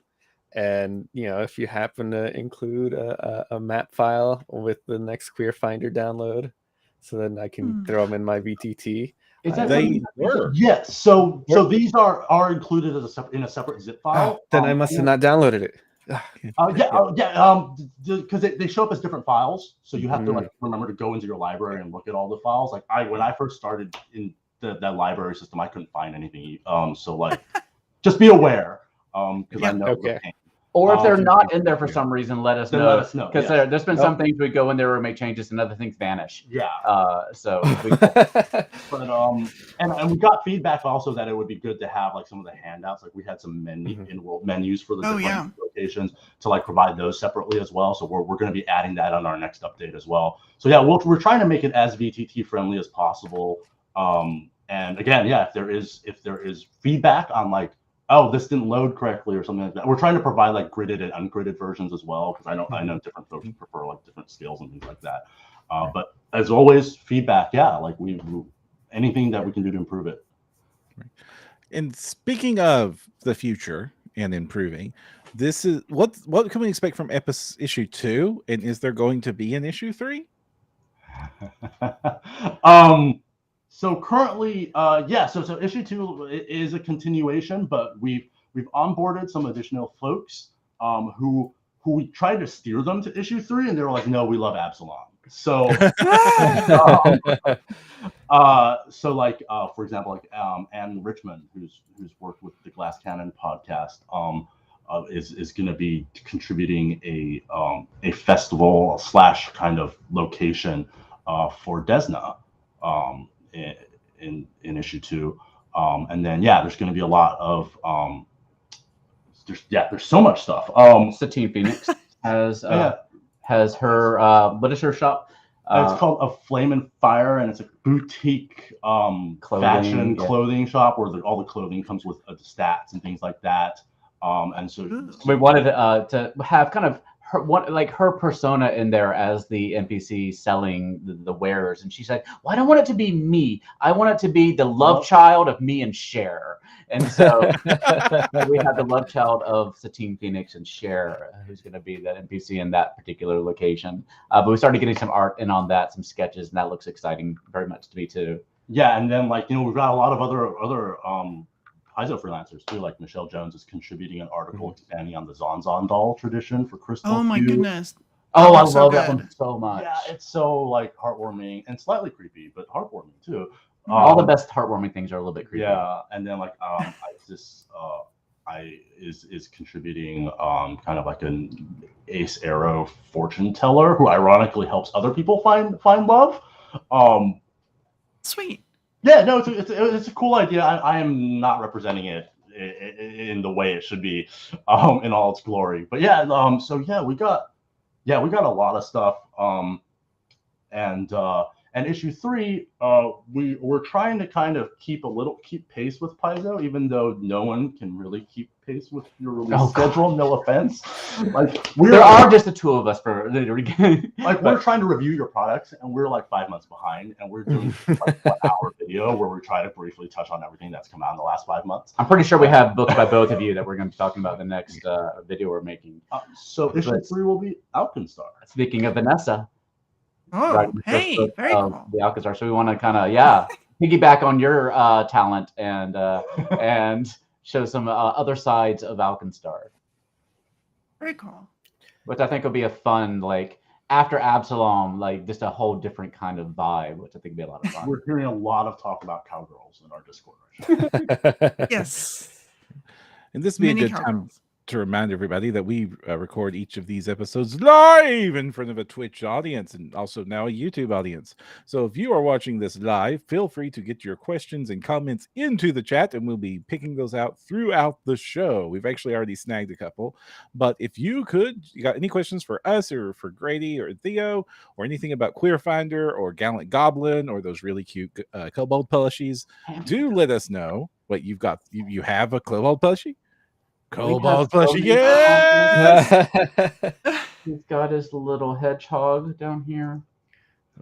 And, if you happen to include a map file with the next Queerfinder download, so then I can throw them in my VTT. Is that they were? Yes. So these are included as in a separate zip file. Then I must have not downloaded it. Because they show up as different files, so you have to like remember to go into your library and look at all the files. Like when I first started in that library system, I couldn't find anything. So like, just be aware. Because I know. Okay. Or if they're not in there for some reason, let us know. Because there's been some things we go in there or make changes, and other things vanish. Yeah. But and we got feedback also that it would be good to have like some of the handouts. Like we had some in-world menus for the different locations to like provide those separately as well. So we're going to be adding that on our next update as well. So yeah, we're trying to make it as VTT friendly as possible. And again, if there is feedback on like, oh, this didn't load correctly or something like that. We're trying to provide like gridded and ungridded versions as well, because I know different folks prefer like different scales and things like that. But as always, feedback, like we anything that we can do to improve it. And speaking of the future and improving, this is what can we expect from issue 2? And is there going to be an issue 3? So currently, so issue 2 is a continuation, but we've onboarded some additional folks who who we tried to steer them to issue 3, and they were like, "No, we love Absalom." So, for example, Anne Richmond, who's worked with the Glass Cannon podcast, is going to be contributing a festival / kind of location for Desna in issue 2, and then there's going to be a lot of there's so much stuff. Satine Phoenix has her what is her shop? It's called A Flame and Fire, and it's a boutique fashion clothing shop where all the clothing comes with stats and things like that. And so we wanted to have kind of her persona in there as the NPC selling the wares, and she said, "Well, I don't want it to be me. I want it to be the love child of me and Cher." And so we have the love child of Satine Phoenix and Cher, who's going to be the NPC in that particular location. But we started getting some art in on that, some sketches, and that looks exciting very much to me too. Yeah, and then we've got a lot of other Paizo freelancers too, like Michelle Jones is contributing an article expanding on the Zonzon doll tradition for Crystal. Oh my goodness! Oh, I love that one so much. Yeah, it's so heartwarming and slightly creepy, but heartwarming too. All the best heartwarming things are a little bit creepy. Yeah, and then Isis is contributing kind of like an Ace Arrow fortune teller who ironically helps other people find love. Sweet. Yeah, no, it's a cool idea. I am not representing it in the way it should be, in all its glory. But we got a lot of stuff. And issue 3, we're trying to kind of keep pace with Paizo, even though no one can really keep pace with your release schedule. No offense. There are just the two of us for we're trying to review your products, and we're 5 months behind, and we're doing 1 hour video where we try to briefly touch on everything that's come out in the last 5 months. I'm pretty sure we have books by both of you that we're going to be talking about in the next video we're making. So issue 3 will be Alkenstar. Speaking of Vanessa. Oh, right, hey, very cool. The Alcazar. So we want to kind of, piggyback on your talent and show some other sides of Alkenstar. Very cool. Which I think will be a fun, after Absalom, just a whole different kind of vibe, which I think will be a lot of fun. We're hearing a lot of talk about cowgirls in our Discord right now. Yes. And this would be a good time to remind everybody that we record each of these episodes live in front of a Twitch audience and also now a YouTube audience. So if you are watching this live, feel free to get your questions and comments into the chat, and we'll be picking those out throughout the show. We've actually already snagged a couple, but if you got any questions for us or for Grady or Theo or anything about Queerfinder or Gallant Goblin or those really cute kobold plushies, do let us know what you've got. You have a kobold plushie? Kobold plushie, yeah. He's got his little hedgehog down here.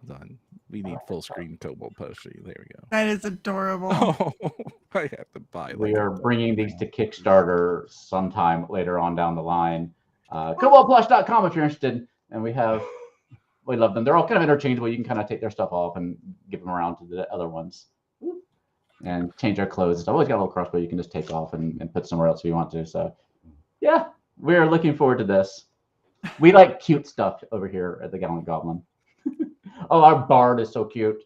Hold on, we need full screen kobold plushie. There we go. That is adorable. Oh, I have to buy. We are bringing these to Kickstarter sometime later on down the line. Koboldplush.com if you're interested, and we love them. They're all kind of interchangeable. You can kind of take their stuff off and give them around to the other ones. And change our clothes. I've always got a little crossbow you can just take off and put somewhere else if you want to. So, yeah, we're looking forward to this. We like cute stuff over here at the Gallant Goblin. Oh, our bard is so cute.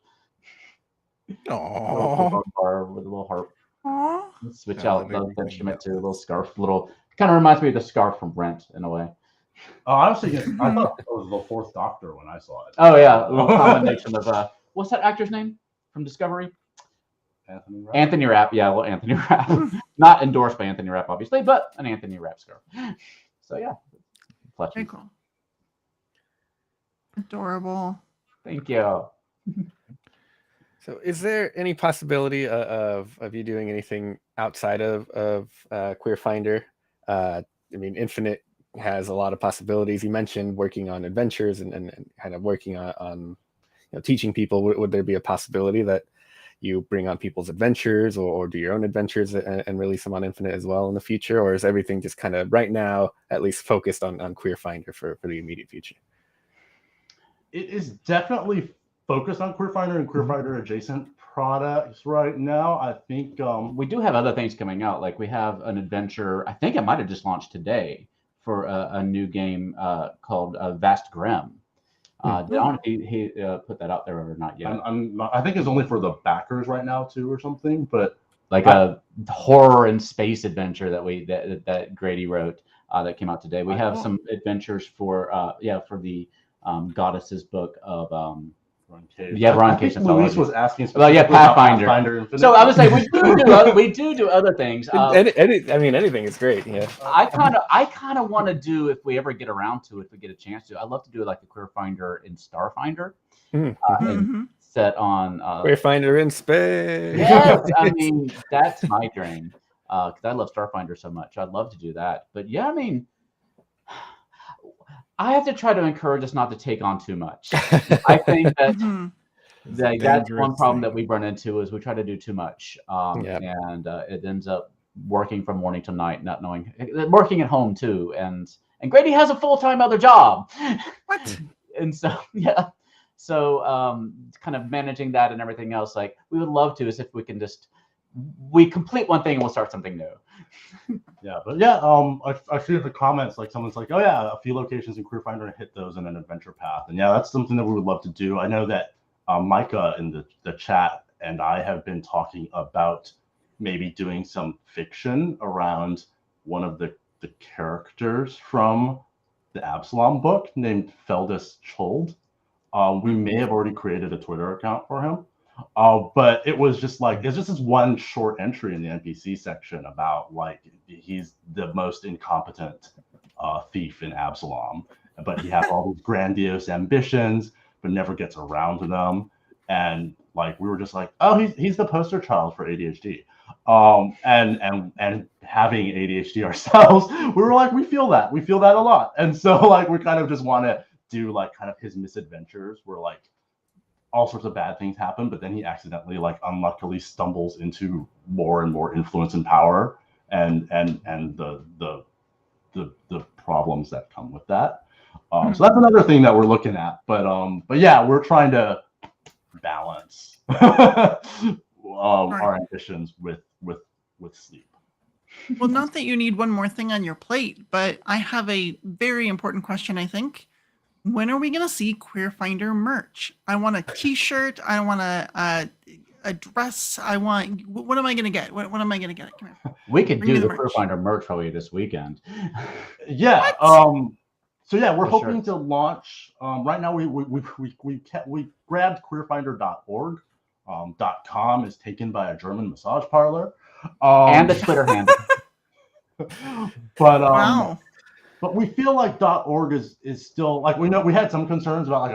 Oh, bard with a little harp. Aww. Let's switch out the instrument to a little scarf. Kind of reminds me of the scarf from Rent in a way. Oh, I was thinking, I thought it was the Fourth Doctor when I saw it. Oh yeah, a little combination of what's that actor's name from Discovery? Anthony Rapp, yeah, well, Anthony Rapp. Not endorsed by Anthony Rapp, obviously, but an Anthony Rapp scarf. So yeah, very cool. Adorable. Thank you. So, is there any possibility of you doing anything outside of Queerfinder? I mean, Infinite has a lot of possibilities. You mentioned working on adventures and kind of working on teaching people. Would there be a possibility that you bring on people's adventures or do your own adventures and release them on Infinite as well in the future? Or is everything just kind of right now at least focused on Queerfinder for the immediate future? It is definitely focused on Queerfinder and Queerfinder adjacent products right now. I think we do have other things coming out. Like we have an adventure, I think it might have just launched today, for a new game called Vast Grim. I don't know if he put that out there or not yet. I'm not, I think it's only for the backers right now too, or something. But like a horror and space adventure that Grady wrote that came out today. We have some adventures for the Goddesses book of Ron Cage. Luis was asking Pathfinder Infinite. So I would say we do other things. Anything is great. Yeah. I kind of want to do, if we ever get around to it, if we get a chance to, I'd love to do like a Queerfinder in Starfinder. And set on Queerfinder in space. Yes, I mean that's my dream. Because I love Starfinder so much. I'd love to do that. But yeah, I mean, I have to try to encourage us not to take on too much. I think that that's one problem that we run into is we try to do too much. And it ends up working from morning to night, not knowing, working at home too. And Grady has a full-time other job. What? And so, yeah. So kind of managing that and everything else, like we would love to, is if we can we complete one thing and we'll start something new. Yeah, but yeah, I see in the comments, like someone's like, oh yeah, a few locations in Queerfinder and hit those in an adventure path. And yeah, that's something that we would love to do. I know that Micah in the chat and I have been talking about maybe doing some fiction around one of the characters from the Absalom book named Feldus Chuld. We may have already created a Twitter account for him. But it was just like, it's just this one short entry in the NPC section about like he's the most incompetent thief in Absalom, but he has all these grandiose ambitions, but never gets around to them. And like we were just like, oh, he's the poster child for ADHD. And having ADHD ourselves, we were like, we feel that a lot. And so like we kind of just want to do like kind of his misadventures where like all sorts of bad things happen, but then he accidentally, like, unluckily stumbles into more and more influence and power, and the problems that come with that. So that's another thing that we're looking at. But yeah, we're trying to balance our ambitions with sleep. Well, not that you need one more thing on your plate, but I have a very important question, I think. When are we going to see Queerfinder merch? I want a t-shirt. I want a dress. What am I going to get? What am I going to get? Come here. We could do the Queerfinder merch probably this weekend. Yeah. So yeah, we're hoping to launch. Right now, we grabbed queerfinder.org. .com is taken by a German massage parlor. And the Twitter handle. But wow. But we feel like .org is still, like, we know we had some concerns about, like,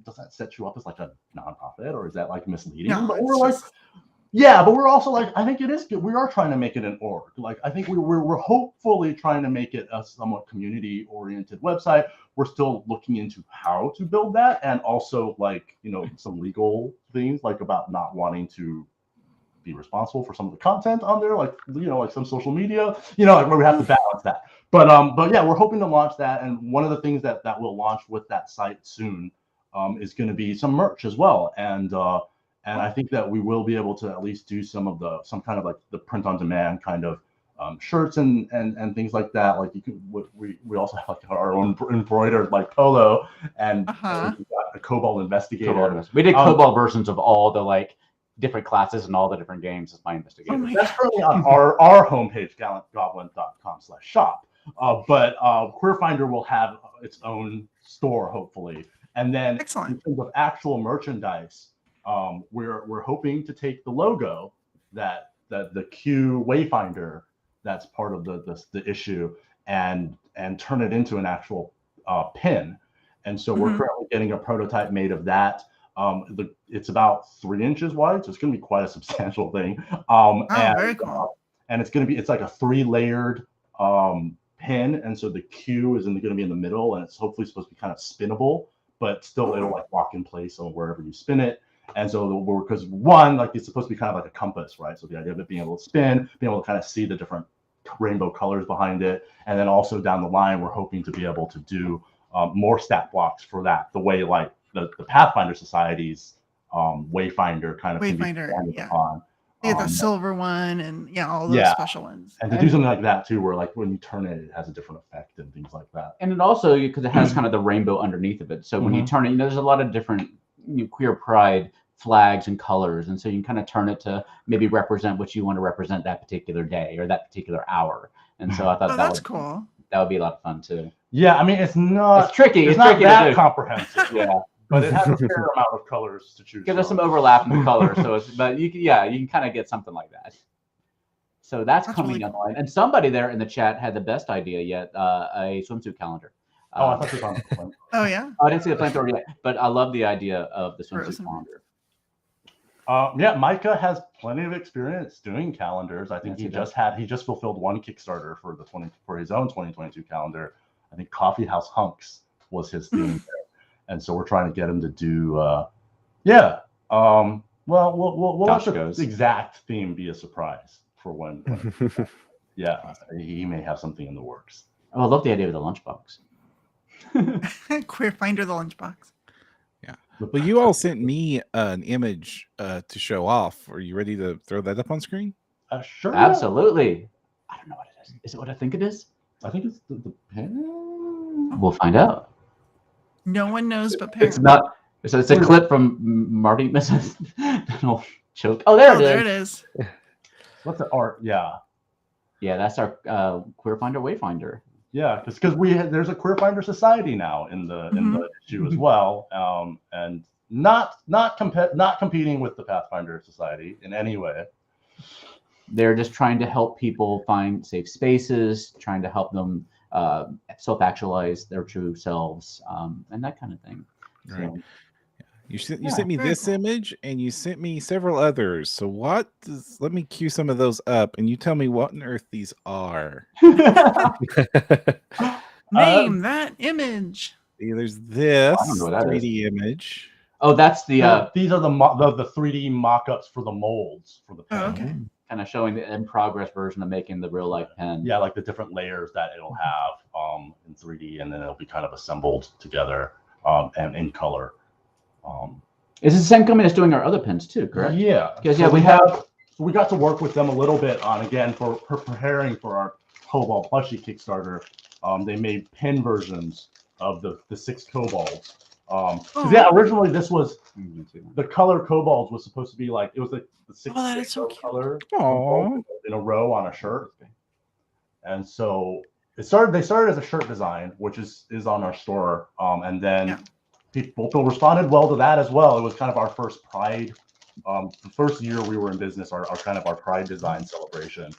does that set you up as like a nonprofit, or is that like misleading? No, but we're like, yeah, but we're also like, I think it is good. We are trying to make it an org. Like, I think we're hopefully trying to make it a somewhat community oriented website. We're still looking into how to build that, and also like, you know, some legal things like about not wanting to be responsible for some of the content on there, like, you know, like some social media, you know, like where we have to balance that. But yeah, we're hoping to launch that, and one of the things that will launch with that site soon is going to be some merch as well, and I think that we will be able to at least do some kind of like the print on demand kind of shirts and things like that. Like, you can, we also have like our own embroidered like polo, and we got a Cobalt Investigator. We did Cobalt versions of all the like different classes and all the different games as my investigator. Oh my That's currently on our homepage, gallantgoblin.com/shop. But Queerfinder will have its own store, hopefully. And then excellent. In terms of actual merchandise, we're hoping to take the logo that the Q Wayfinder that's part of the issue and turn it into an actual pin. And so we're currently getting a prototype made of that. It's about 3 inches wide, so it's going to be quite a substantial thing. Very cool. And it's like a 3-layered pin, and so the Q is going to be in the middle, and it's hopefully supposed to be kind of spinnable, but still it'll like lock in place on wherever you spin it. And so because one, like, it's supposed to be kind of like a compass, right? So the idea of it being able to spin, being able to kind of see the different rainbow colors behind it, and then also down the line, we're hoping to be able to do more stat blocks for that, the way like the Pathfinder Society's Wayfinder kind of Wayfinder, can be expanded upon. Yeah, the silver one and all those special ones. And to do something like that too, where like when you turn it, it has a different effect and things like that. And it also, because it has kind of the rainbow underneath of it. So when you turn it, there's a lot of different queer pride flags and colors. And so you can kind of turn it to maybe represent what you want to represent that particular day or that particular hour. And so I thought that's cool. That would be a lot of fun too. Yeah, I mean, it's tricky. It's not tricky that comprehensive. Yeah. But it has a fair amount of colors to choose. There's some overlap in the colors, so but you can kind of get something like that. So that's coming really up. Cool. And somebody there in the chat had the best idea yet, a swimsuit calendar. I thought you were on the flamethrower. Oh yeah. I didn't see the flamethrower yet, but I love the idea of the swimsuit calendar. Micah has plenty of experience doing calendars. I think he just fulfilled one Kickstarter for his own 2022 calendar. I think Coffee House Hunks was his theme. And so we're trying to get him to do, we'll let the exact theme be a surprise for when he may have something in the works. Oh, I love the idea of the lunchbox. Queerfinder, the lunchbox. Yeah. Well, you all sent me an image to show off. Are you ready to throw that up on screen? Sure. Absolutely. I don't know what it is. Is it what I think it is? I think it's the pen. We'll find out. No one knows but Perram. It's not. So it's a clip from Marty. Choke. Oh, there it is. There it is. What's the art? Yeah. Yeah, that's our Queerfinder Wayfinder. Yeah, because there's a Queerfinder Society now in the issue as well, and not competing with the Pathfinder Society in any way. They're just trying to help people find safe spaces, trying to help them self-actualize their true selves, and that kind of thing. Right. So, you sent me this image, and you sent me several others. So let me cue some of those up, and you tell me what on earth these are. Name that image. There's this I don't know what that 3D image. Oh, that's the these are the 3D mock-ups for the molds for the pen. Oh, okay. Kind of showing the in progress version of making the real life pen. Yeah, like the different layers that it'll have in 3D, and then it'll be kind of assembled together and in color. Is it the same company that's doing our other pens too, correct? Yeah, because we got to work with them a little bit on, again, for preparing for our Cobalt plushie Kickstarter. They made pen versions of the 6 kobolds. Originally this was the color kobolds was supposed to be like, it was like the 6 that is so cute. color in a row on a shirt. And so they started as a shirt design, which is on our store. And then people responded well to that as well. It was kind of our first Pride. The first year we were in business, our kind of our Pride design celebration.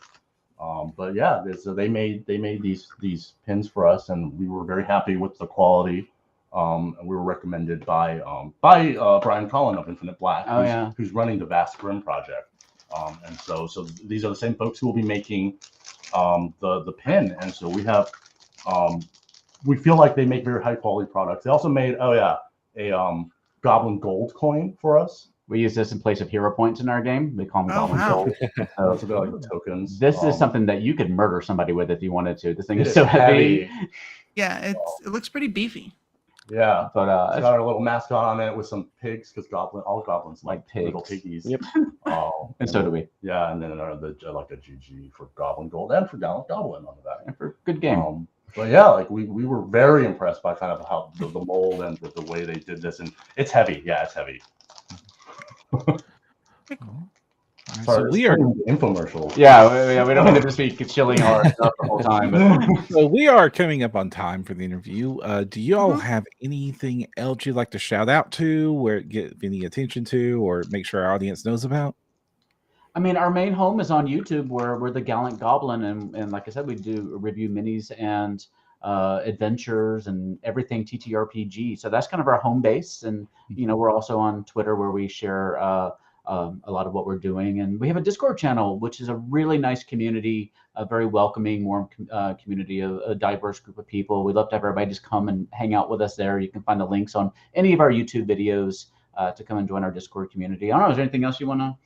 But yeah, so they made these pins for us, and we were very happy with the quality. And we were recommended by Brian Collin of Infinite Black, who's running the Vast Grim project. And so these are the same folks who will be making the pin. And so we have we feel like they make very high quality products. They also made a Goblin Gold coin for us. We use this in place of hero points in our game. We call them Goblin Gold. So it's a bit like the tokens. This is something that you could murder somebody with if you wanted to. This thing is so heavy. Yeah, it looks pretty beefy. Yeah, but it's got our little mascot on it with some pigs, because all goblins like pigs. Little piggies. Yep. And so do we. Yeah, and then like a GG for Goblin Gold and for Gallant Goblin on the back. And for good game. But yeah, like we were very impressed by kind of how the mold and the way they did this, and it's heavy. Yeah, it's heavy. So we are infomercials. Yeah, we don't need to just be chilling our stuff the whole time. But... So we are coming up on time for the interview. Do you all have anything else you'd like to shout out to, where get any attention to, or make sure our audience knows about? I mean, our main home is on YouTube, where we're the Gallant Goblin, and like I said, we do review minis and adventures and everything TTRPG. So that's kind of our home base, and we're also on Twitter, where we share a lot of what we're doing, and we have a Discord channel, which is a really nice community, a very welcoming, warm community, a diverse group of people. We'd love to have everybody just come and hang out with us there. You can find the links on any of our YouTube videos to come and join our Discord community. I don't know, is there anything else you want to?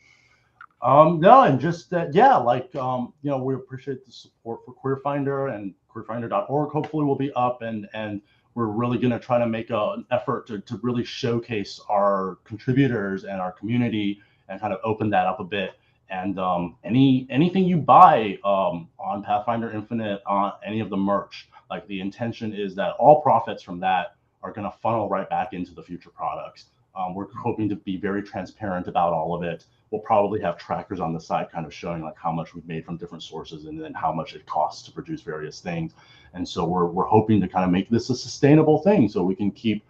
No, and just that, we appreciate the support for Queerfinder, and queerfinder.org hopefully will be up, and we're really going to try to make an effort to really showcase our contributors and our community and kind of open that up a bit. And anything you buy on Pathfinder Infinite, on any of the merch, like the intention is that all profits from that are going to funnel right back into the future products. We're hoping to be very transparent about all of it. We'll probably have trackers on the site kind of showing like how much we've made from different sources and then how much it costs to produce various things. And so we're hoping to kind of make this a sustainable thing so we can keep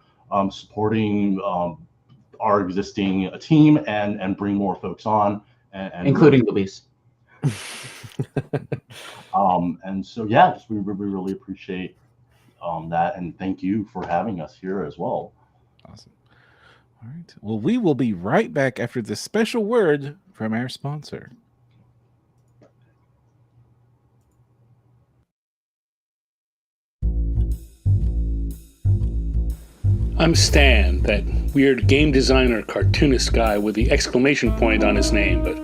supporting our existing team and bring more folks on. And including Luis. And so, yeah, we really appreciate that. And thank you for having us here as well. Awesome. All right. Well, we will be right back after this special word from our sponsor. I'm Stan, that weird game designer cartoonist guy with the exclamation point on his name, but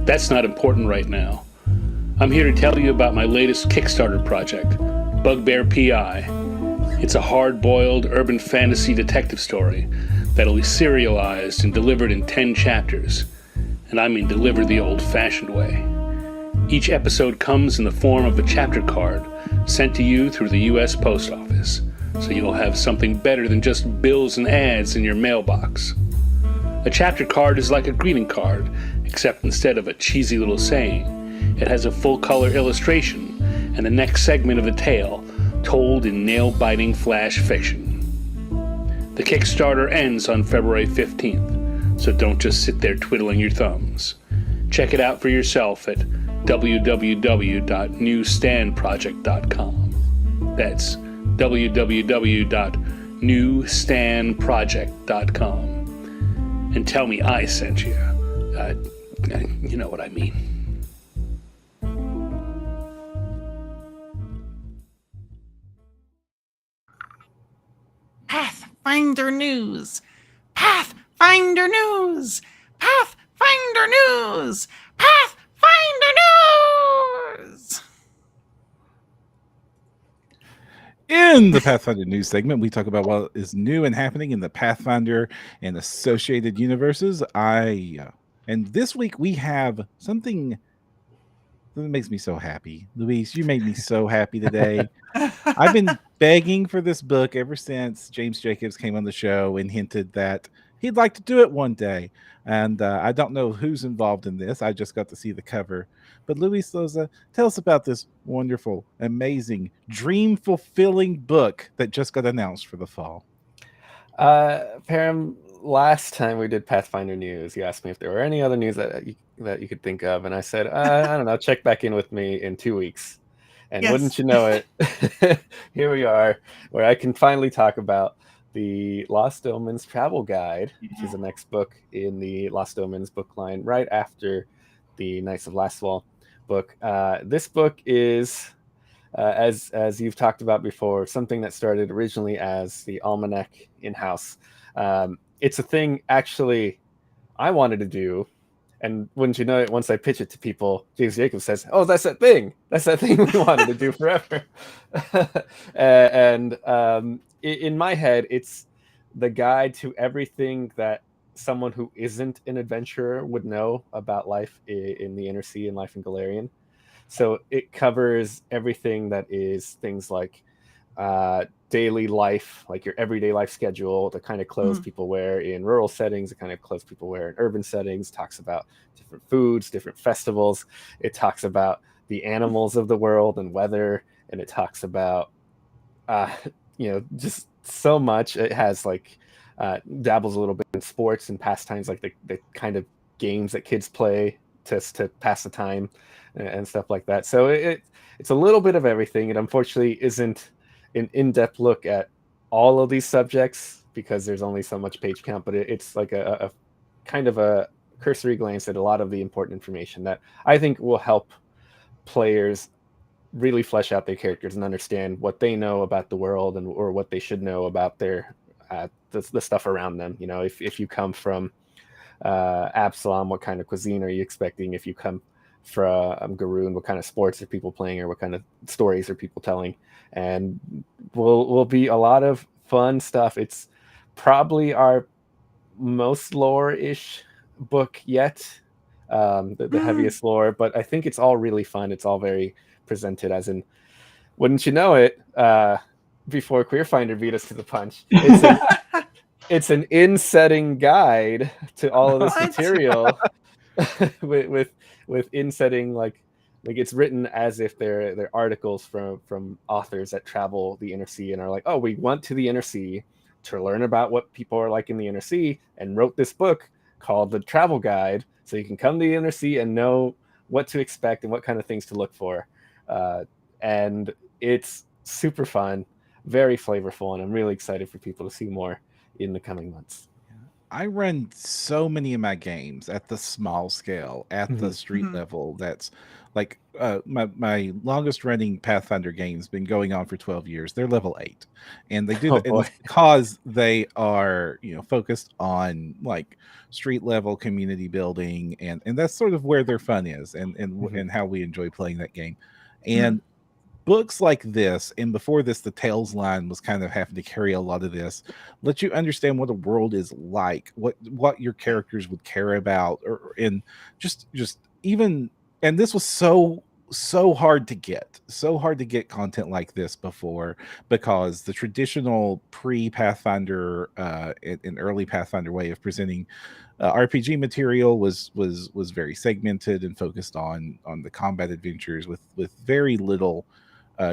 that's not important right now. I'm here to tell you about my latest Kickstarter project, Bugbear PI. It's a hard-boiled urban fantasy detective story that'll be serialized and delivered in 10 chapters. And I mean delivered the old-fashioned way. Each episode comes in the form of a chapter card sent to you through the U.S. Post Office, so you'll have something better than just bills and ads in your mailbox. A chapter card is like a greeting card, except instead of a cheesy little saying, it has a full-color illustration and the next segment of the tale told in nail-biting flash fiction. The Kickstarter ends on February 15th, so don't just sit there twiddling your thumbs. Check it out for yourself at www.newstandproject.com. That's www.newstandproject.com. And tell me I sent you. You know what I mean. Pathfinder News! Pathfinder News! Pathfinder News! Pathfinder News! In the Pathfinder News segment, we talk about what is new and happening in the Pathfinder and associated universes. And this week we have something that makes me so happy. Luis, you made me so happy today. I've been begging for this book ever since James Jacobs came on the show and hinted that he'd like to do it one day. And I don't know who's involved in this. I just got to see the cover. But Luis Loza, tell us about this wonderful, amazing, dream-fulfilling book that just got announced for the fall. Perram, last time we did Pathfinder News, you asked me if there were any other news that you could think of, and I said, I don't know, check back in with me in 2 weeks. And Yes. Wouldn't you know it, here we are, where I can finally talk about the Lost Omens Travel Guide, which is the next book in the Lost Omens book line, right after the Knights of Lastwall book. This book is, as you've talked about before, something that started originally as the Almanac in-house. It's a thing, actually, I wanted to do. And wouldn't you know it, once I pitch it to people, James Jacobs says, oh, that's that thing. That's that thing we wanted to do forever. And in my head, it's the guide to everything that someone who isn't an adventurer would know about life in the Inner Sea and life in Golarion. So it covers everything that is things like daily life, like your everyday life schedule, the kind of clothes people wear in rural settings, the kind of clothes people wear in urban settings, talks about different foods, different festivals. It talks about the animals of the world and weather, and it talks about just so much. It has like dabbles a little bit in sports and pastimes, like the kind of games that kids play to pass the time and stuff like that. So it's a little bit of everything. It unfortunately isn't an in-depth look at all of these subjects because there's only so much page count, but it's like a kind of a cursory glance at a lot of the important information that I think will help players really flesh out their characters and understand what they know about the world and or what they should know about their the stuff around them. You know, if you come from Absalom, what kind of cuisine are you expecting? If you come from Garoon, what kind of sports are people playing, or what kind of stories are people telling? And will be a lot of fun stuff. It's probably our most lore-ish book yet. the heaviest lore, but I think it's all really fun. It's all very presented as in, wouldn't you know it, before Queerfinder beat us to the punch, it's an in-setting guide to all of this What? material with in-setting, like it's written as if they're articles from authors that travel the inner sea and are like, oh, we went to the inner sea to learn about what people are like in the inner sea and wrote this book called the Travel Guide, so you can come to the inner sea and know what to expect and what kind of things to look for. And it's super fun, very flavorful, and I'm really excited for people to see more in the coming months. I run so many of my games at the small scale, at the street level. That's like my longest running Pathfinder game's been going on for 12 years. They're level 8, and they do that and because they are, you know, focused on like street level community building, and that's sort of where their fun is, and how we enjoy playing that game. And books like this, and before this, the Tales line was kind of having to carry a lot of this, let you understand what a world is like, what your characters would care about, or and just even, and this was so hard to get content like this before, because the traditional pre-Pathfinder and early Pathfinder way of presenting RPG material was very segmented and focused on the combat adventures with very little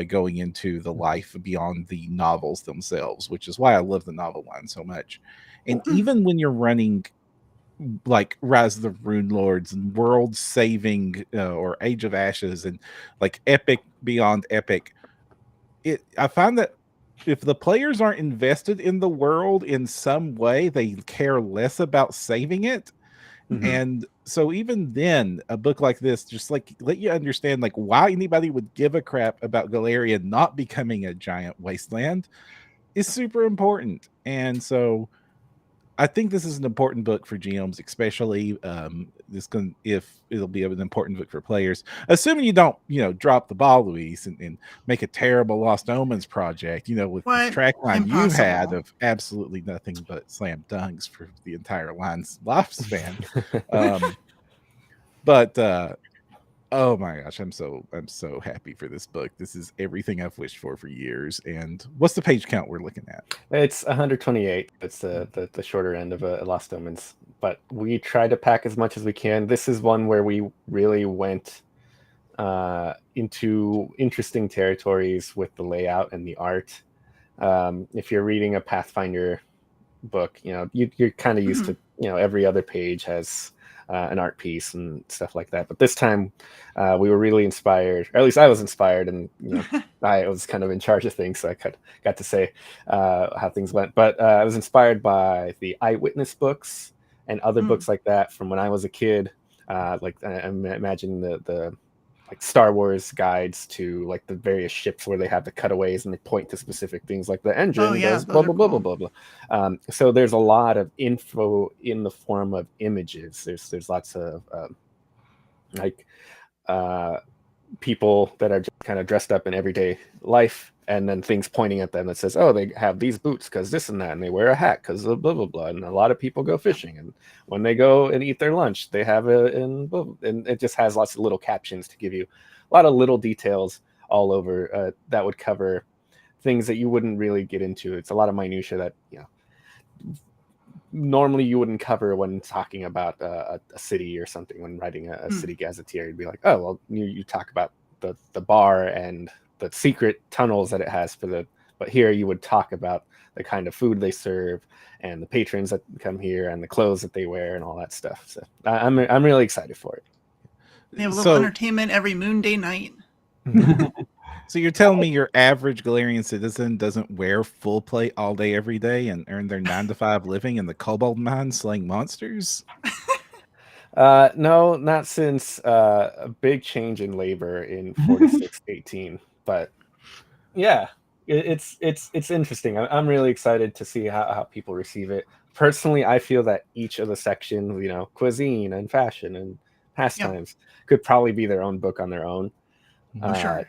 going into the life beyond the novels themselves, which is why I love the novel line so much. And even when you're running like Rise of the Rune Lords and World Saving or Age of Ashes and like epic beyond epic, I find that if the players aren't invested in the world in some way, they care less about saving it. And so even then, a book like this just like let you understand like why anybody would give a crap about Galeria not becoming a giant wasteland is super important. And so I think this is an important book for GMs, especially if it'll be an important book for players, assuming you don't, you know, drop the ball, Luis, and make a terrible Lost Omens project, you know, with this track line you've had of absolutely nothing but slam dunks for the entire line's lifespan. But oh my gosh, I'm so happy for this book. This is everything I've wished for years. And what's the page count we're looking at? It's 128. It's the shorter end of Lost Omens, but we try to pack as much as we can. This is one where we really went into interesting territories with the layout and the art. If you're reading a Pathfinder book, you know, you're kind of used to, you know, every other page has an art piece and stuff like that. But this time we were really inspired, or at least I was inspired, and you know, I was kind of in charge of things, so I got to say how things went. But I was inspired by the Eyewitness books and other books like that from when I was a kid. Like I imagine the like Star Wars guides to like the various ships where they have the cutaways and they point to specific things like the engine does blah blah, blah blah blah blah. So there's a lot of info in the form of images. There's lots of like people that are just kind of dressed up in everyday life, and then things pointing at them that says, oh, they have these boots because this and that, and they wear a hat because of blah blah blah, and a lot of people go fishing, and when they go and eat their lunch they have and it just has lots of little captions to give you a lot of little details all over that would cover things that you wouldn't really get into. It's a lot of minutia that, you know, normally you wouldn't cover when talking about a city or something. When writing a city gazetteer, you'd be like, oh well, you talk about the bar and the secret tunnels that it has but here you would talk about the kind of food they serve and the patrons that come here and the clothes that they wear and all that stuff. So I'm really excited for it. They have a little entertainment every Moon Day night. So you're telling me your average Galarian citizen doesn't wear full plate all day every day and earn their 9-to-5 living in the Kobold mine slaying monsters? No, not since a big change in labor in 4618. But yeah, it's interesting. I'm really excited to see how people receive it. Personally, I feel that each of the sections, you know, cuisine and fashion and pastimes, could probably be their own book on their own. Sure.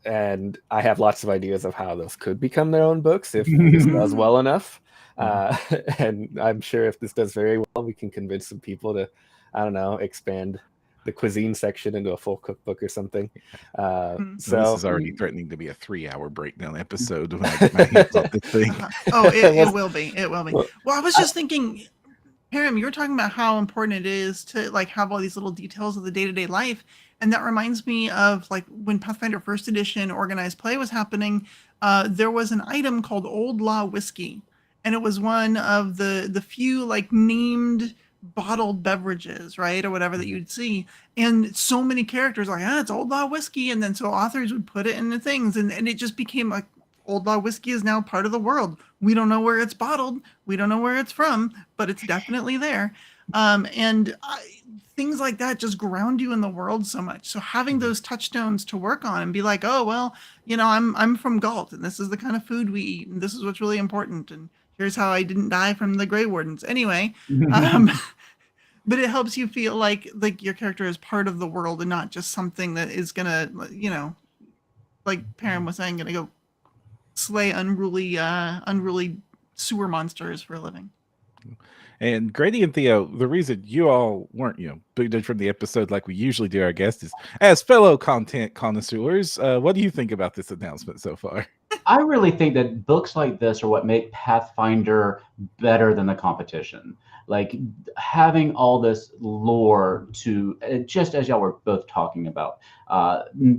And I have lots of ideas of how those could become their own books if this does well enough. And I'm sure if this does very well, we can convince some people to I don't know, expand the cuisine section into a full cookbook or something. So So this is already threatening to be a 3-hour breakdown episode when I get my hands on this thing. Oh, it will be. It will be. Well, I was just thinking, Perram, you were talking about how important it is to like have all these little details of the day-to-day life. And that reminds me of like when Pathfinder First Edition organized play was happening, there was an item called Old Law Whiskey. And it was one of the few like named bottled beverages, right? Or whatever that you'd see. And so many characters like, it's Old Law Whiskey. And then so authors would put it in the things. And it just became like, Old Law Whiskey is now part of the world. We don't know where it's bottled. We don't know where it's from, but it's definitely there. Things like that just ground you in the world so much. So having those touchstones to work on and be like, oh, well, I'm from Galt and this is the kind of food we eat. And this is what's really important. And here's how I didn't die from the Grey Wardens. Anyway, but it helps you feel like your character is part of the world and not just something that is going to, like Perram was saying, going to go slay unruly sewer monsters for a living. And Grady and Theo, the reason you all weren't, booted from the episode like we usually do our guests is, as fellow content connoisseurs, what do you think about this announcement so far? I really think that books like this are what make Pathfinder better than the competition. Like having all this lore to, just as y'all were both talking about,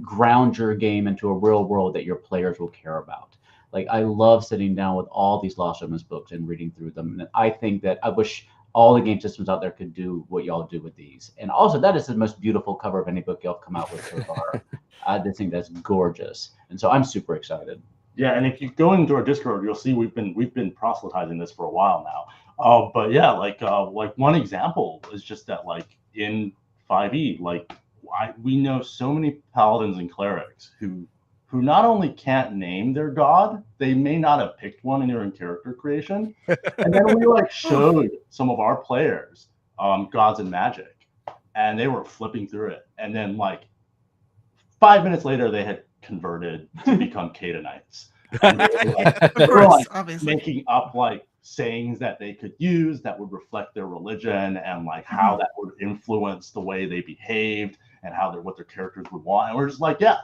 ground your game into a real world that your players will care about. Like I love sitting down with all these Lost Omens books and reading through them. And I think that I wish all the game systems out there could do what y'all do with these. And also that is the most beautiful cover of any book y'all have come out with so far. This thing that's gorgeous. And so I'm super excited. Yeah, and if you go into our Discord, you'll see we've been proselytizing this for a while now. But yeah, like one example is just that like in 5e, we know so many paladins and clerics who not only can't name their god, they may not have picked one in their character creation. And then we showed some of our players Gods and Magic, and they were flipping through it. And then 5 minutes later, they had converted to become Canaanites. And they were obviously making up sayings that they could use that would reflect their religion and how that would influence the way they behaved and what their characters would want. And we're just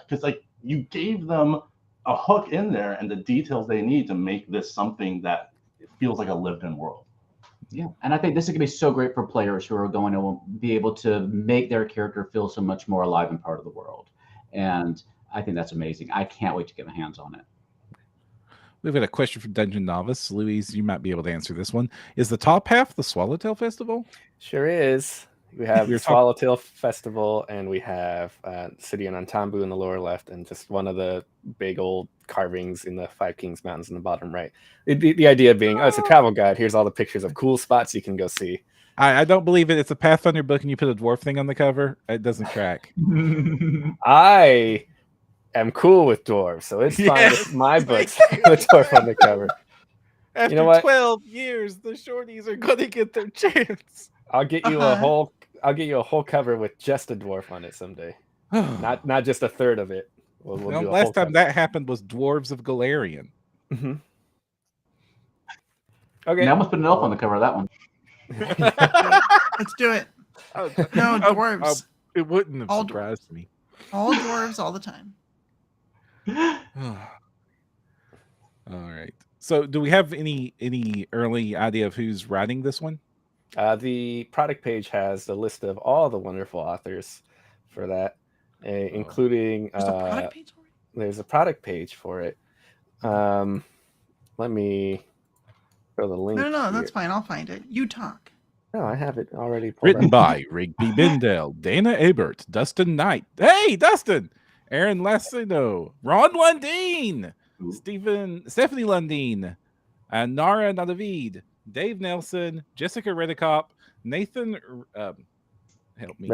because you gave them a hook in there and the details they need to make this something that feels like a lived-in world. Yeah, and I think this is going to be so great for players who are going to be able to make their character feel so much more alive and part of the world. And I think that's amazing. I can't wait to get my hands on it. We've got a question from Dungeon Novice. Louise, you might be able to answer this one. Is the top half the Swallowtail Festival? Sure is. We have the Swallowtail Festival, and we have City and Antambu in the lower left, and just one of the big old carvings in the Five Kings Mountains in the bottom right. The idea being, it's a travel guide. Here's all the pictures of cool spots you can go see. I don't believe it. It's a Pathfinder book, and you put a dwarf thing on the cover. It doesn't track. I am cool with dwarves, so it's fine with my books with dwarf on the cover. After you know what? 12 years, the shorties are going to get their chance. I'll get you a whole cover with just a dwarf on it someday. not just a third of it. We'll do last time that happened was Dwarves of Galarian. Mm-hmm. Okay. Now I must put an elf on the cover of that one. Let's do it. No, dwarves. It wouldn't have surprised me. All dwarves all the time. All right. So do we have any early idea of who's writing this one? The product page has the list of all the wonderful authors for that, including There's a product page for it? There's a product page for it. Let me throw the link. No, that's fine. I'll find it. You talk. No, I have it already. Written by Rigby Bindell, Dana Ebert, Dustin Knight. Hey, Dustin! Aaron Lassino, Ron Lundeen, Stephanie Lundeen, and Nara Nadavid, Dave Nelson, Jessica Redicop, Nathan, help me,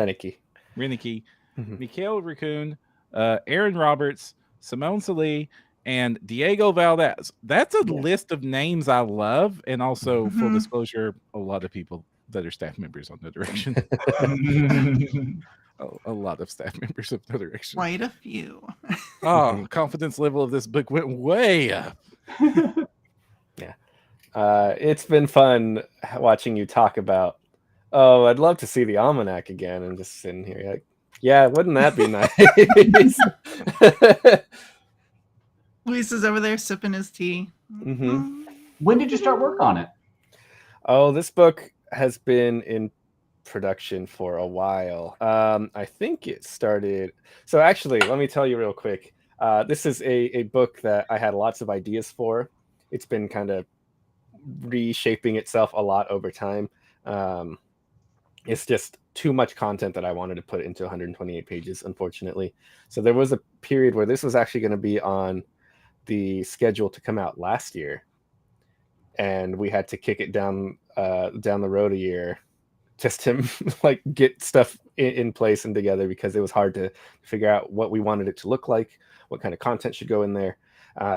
Renicky, Mikhail Raccoon, Aaron Roberts, Simone Salih, and Diego Valdez. That's a list of names I love, and also full disclosure, a lot of people that are staff members on No Direction. A lot of staff members of No Direction. Quite a few. Confidence level of this book went way up. Yeah. It's been fun watching you talk about Oh, I'd love to see the almanac again and just sitting here like, yeah, wouldn't that be nice? Luis is over there sipping his tea. Mhm. When did you start work on it? Oh, this book has been in production for a while. I think it started. So actually, let me tell you real quick. This is a book that I had lots of ideas for. It's been kind of reshaping itself a lot over time. It's just too much content that I wanted to put into 128 pages, unfortunately. So there was a period where this was actually going to be on the schedule to come out last year, and we had to kick it down the road a year just to like get stuff in place and together, because it was hard to figure out what we wanted it to look like, what kind of content should go in there.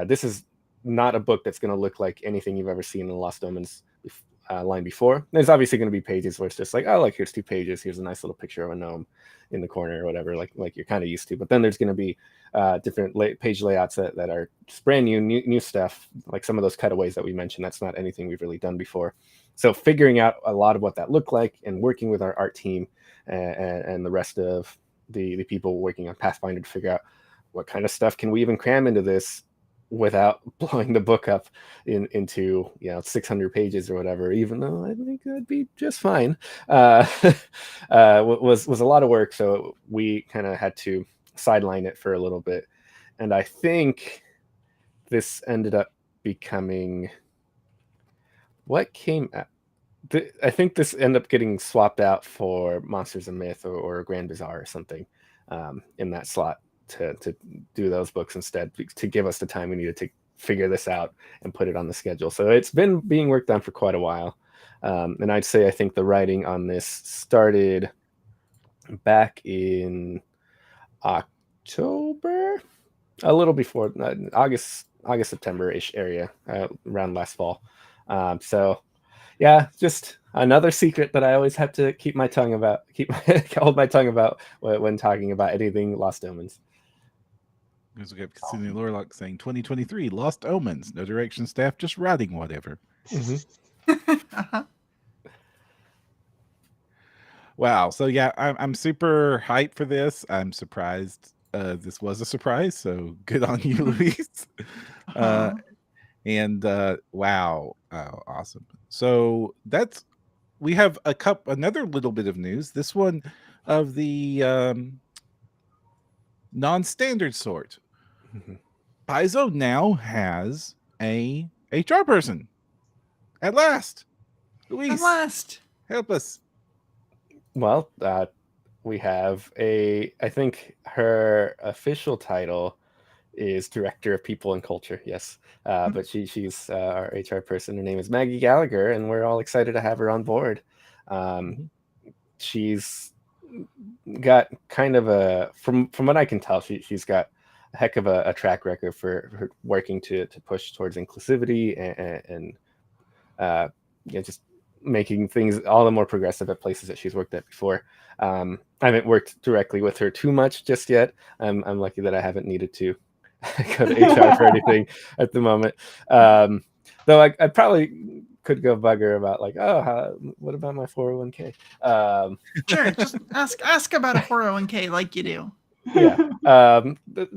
This is not a book that's going to look like anything you've ever seen in the Lost Omens line before. There's obviously going to be pages where it's just like, oh, like here's 2 pages, here's a nice little picture of a gnome in the corner or whatever, like you're kind of used to. But then there's going to be different page layouts that are just brand new stuff, like some of those cutaways that we mentioned. That's not anything we've really done before. So figuring out a lot of what that looked like and working with our art team and the rest of the people working on Pathfinder to figure out what kind of stuff can we even cram into this without blowing the book up into 600 pages or whatever, even though I think that'd be just fine. Was a lot of work, so we kind of had to sideline it for a little bit. And I think this ended up becoming what came out. I think this ended up getting swapped out for Monsters and Myth or Grand Bazaar or something in that slot to do those books instead, to give us the time we needed to figure this out and put it on the schedule. So it's been being worked on for quite a while. And I'd say I think the writing on this started back in October, a little before August, September-ish area, around last fall. So yeah, just another secret that I always have to hold my tongue about when talking about anything Lost Omens. Because we kept Cindy Lorlock saying 2023 Lost Omens, no direction staff, just writing whatever. Mm-hmm. Wow. So yeah, I'm super hyped for this. I'm surprised this was a surprise. So good on you, Luis. And wow, awesome. So we have another little bit of news. This one of the non-standard sort. Mm-hmm. Paizo now has a HR person. At last. Luis, At last. help us. Well, we have I think her official title is Director of People and Culture. Yes. But she's our HR person. Her name is Maggie Gallagher, and we're all excited to have her on board. She's got kind of from what I can tell, she's got a heck of a track record for her working to push towards inclusivity and just making things all the more progressive at places that she's worked at before. I haven't worked directly with her too much just yet. I'm lucky that I haven't needed to go to HR for anything at the moment. Though I probably could go bug her about like, what about my 401k? Sure, just ask about a 401k like you do. Yeah,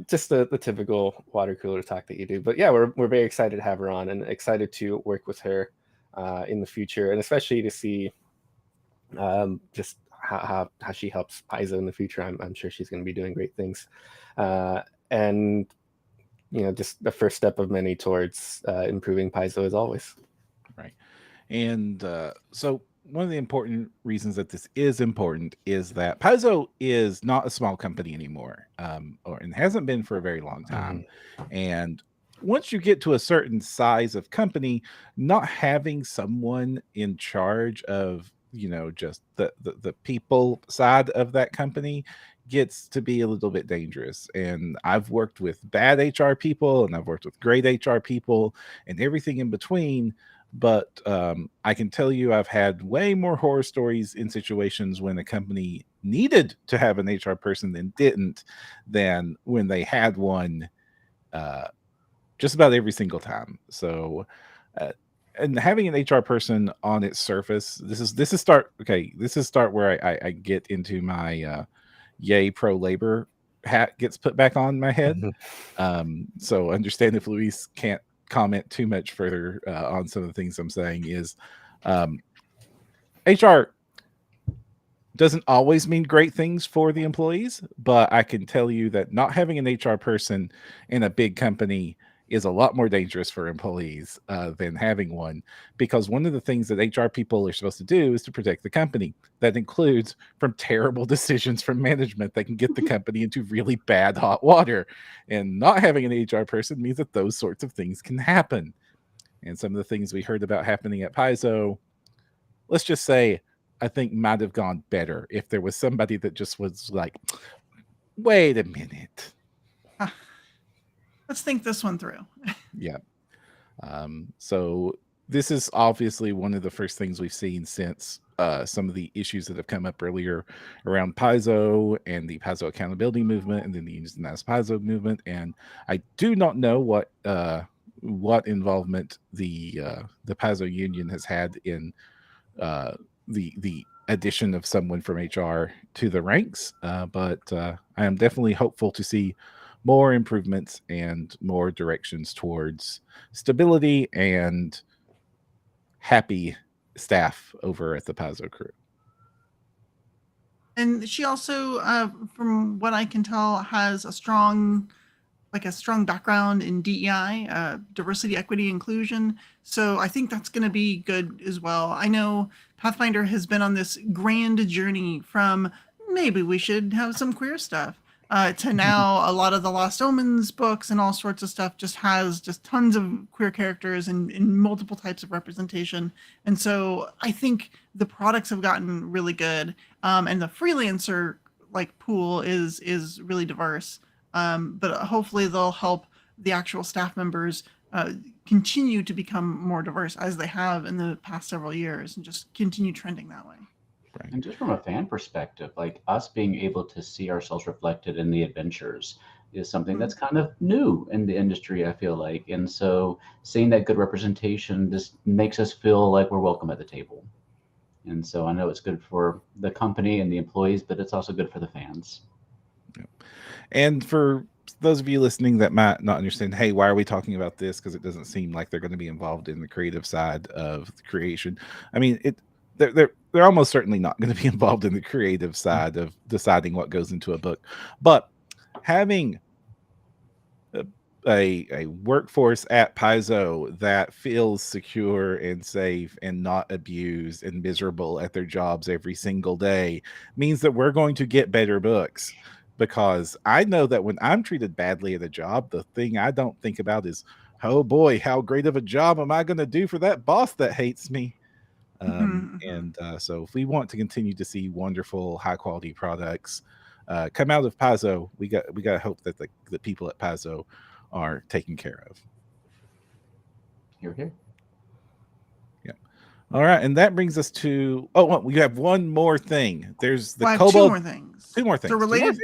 just the typical water cooler talk that you do. But yeah, we're very excited to have her on and excited to work with her in the future, and especially to see just how she helps Paizo in the future. I'm sure she's going to be doing great things, and just the first step of many towards improving Paizo as always. Right. And so one of the important reasons that this is important is that Paizo is not a small company anymore, and hasn't been for a very long time. And once you get to a certain size of company, not having someone in charge of just the people side of that company gets to be a little bit dangerous. And I've worked with bad HR people, and I've worked with great HR people, and everything in between. But I can tell you I've had way more horror stories in situations when a company needed to have an HR person than when they had one just about every single time. So and having an HR person on its surface, this is start where I get into my yay pro labor hat gets put back on my head. So understand if Luis can't comment too much further on some of the things I'm saying is HR doesn't always mean great things for the employees, but I can tell you that not having an HR person in a big company is a lot more dangerous for employees than having one, because one of the things that HR people are supposed to do is to protect the company. That includes from terrible decisions from management that can get the company into really bad hot water. And not having an HR person means that those sorts of things can happen. And some of the things we heard about happening at Paizo, let's just say, I think might have gone better if there was somebody that just was like, wait a minute. Let's think this one through. Yeah. So this is obviously one of the first things we've seen since some of the issues that have come up earlier around Paizo and the Paizo accountability movement and then the Untitled Paizo movement. And I do not know what involvement the Paizo union has had in the addition of someone from HR to the ranks, but I am definitely hopeful to see more improvements and more directions towards stability and happy staff over at the Paizo crew. And she also, from what I can tell, has a strong background in DEI, diversity, equity, inclusion. So I think that's going to be good as well. I know Pathfinder has been on this grand journey from maybe we should have some queer stuff to now a lot of the Lost Omens books and all sorts of stuff just has just tons of queer characters and multiple types of representation. And so I think the products have gotten really good, and the freelancer pool is really diverse. But hopefully they'll help the actual staff members continue to become more diverse as they have in the past several years and just continue trending that way. Right. And just from a fan perspective, like us being able to see ourselves reflected in the adventures is something that's kind of new in the industry, I feel like. And so seeing that good representation just makes us feel like we're welcome at the table. And so I know it's good for the company and the employees, but it's also good for the fans. And for those of you listening that might not understand, hey, why are we talking about this? Because it doesn't seem like they're going to be involved in the creative side of the creation. I mean, they're almost certainly not going to be involved in the creative side of deciding what goes into a book. But having a workforce at Paizo that feels secure and safe and not abused and miserable at their jobs every single day means that we're going to get better books. Because I know that when I'm treated badly at a job, the thing I don't think about is, oh boy, how great of a job am I going to do for that boss that hates me? And so if we want to continue to see wonderful, high quality products come out of Paizo, we got to hope that the people at Paizo are taken care of. Here. Yeah. All right, and that brings us to we have one more thing. There's the Kobold. Two more things. So related.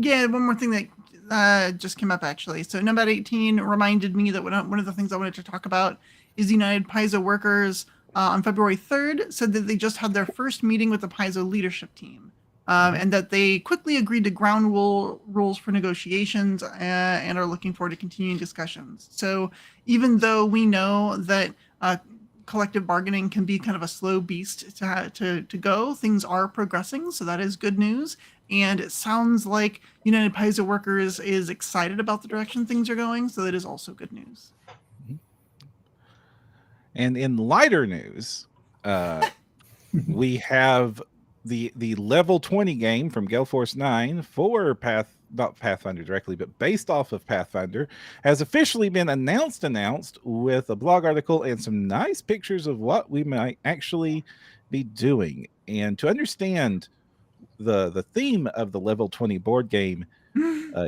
Yeah, one more thing that just came up actually. So Number 18 reminded me that one of the things I wanted to talk about is the United Paizo workers on February 3rd said that they just had their first meeting with the Paizo leadership team, and that they quickly agreed to ground rules for negotiations and are looking forward to continuing discussions. So even though we know that collective bargaining can be kind of a slow beast to go, things are progressing, so that is good news. And it sounds like United Paizo Workers is excited about the direction things are going, so that is also good news. And in lighter news, we have the level 20 game from Gale Force 9 for not Pathfinder directly, but based off of Pathfinder, has officially been announced with a blog article and some nice pictures of what we might actually be doing. And to understand the theme of the level 20 board game,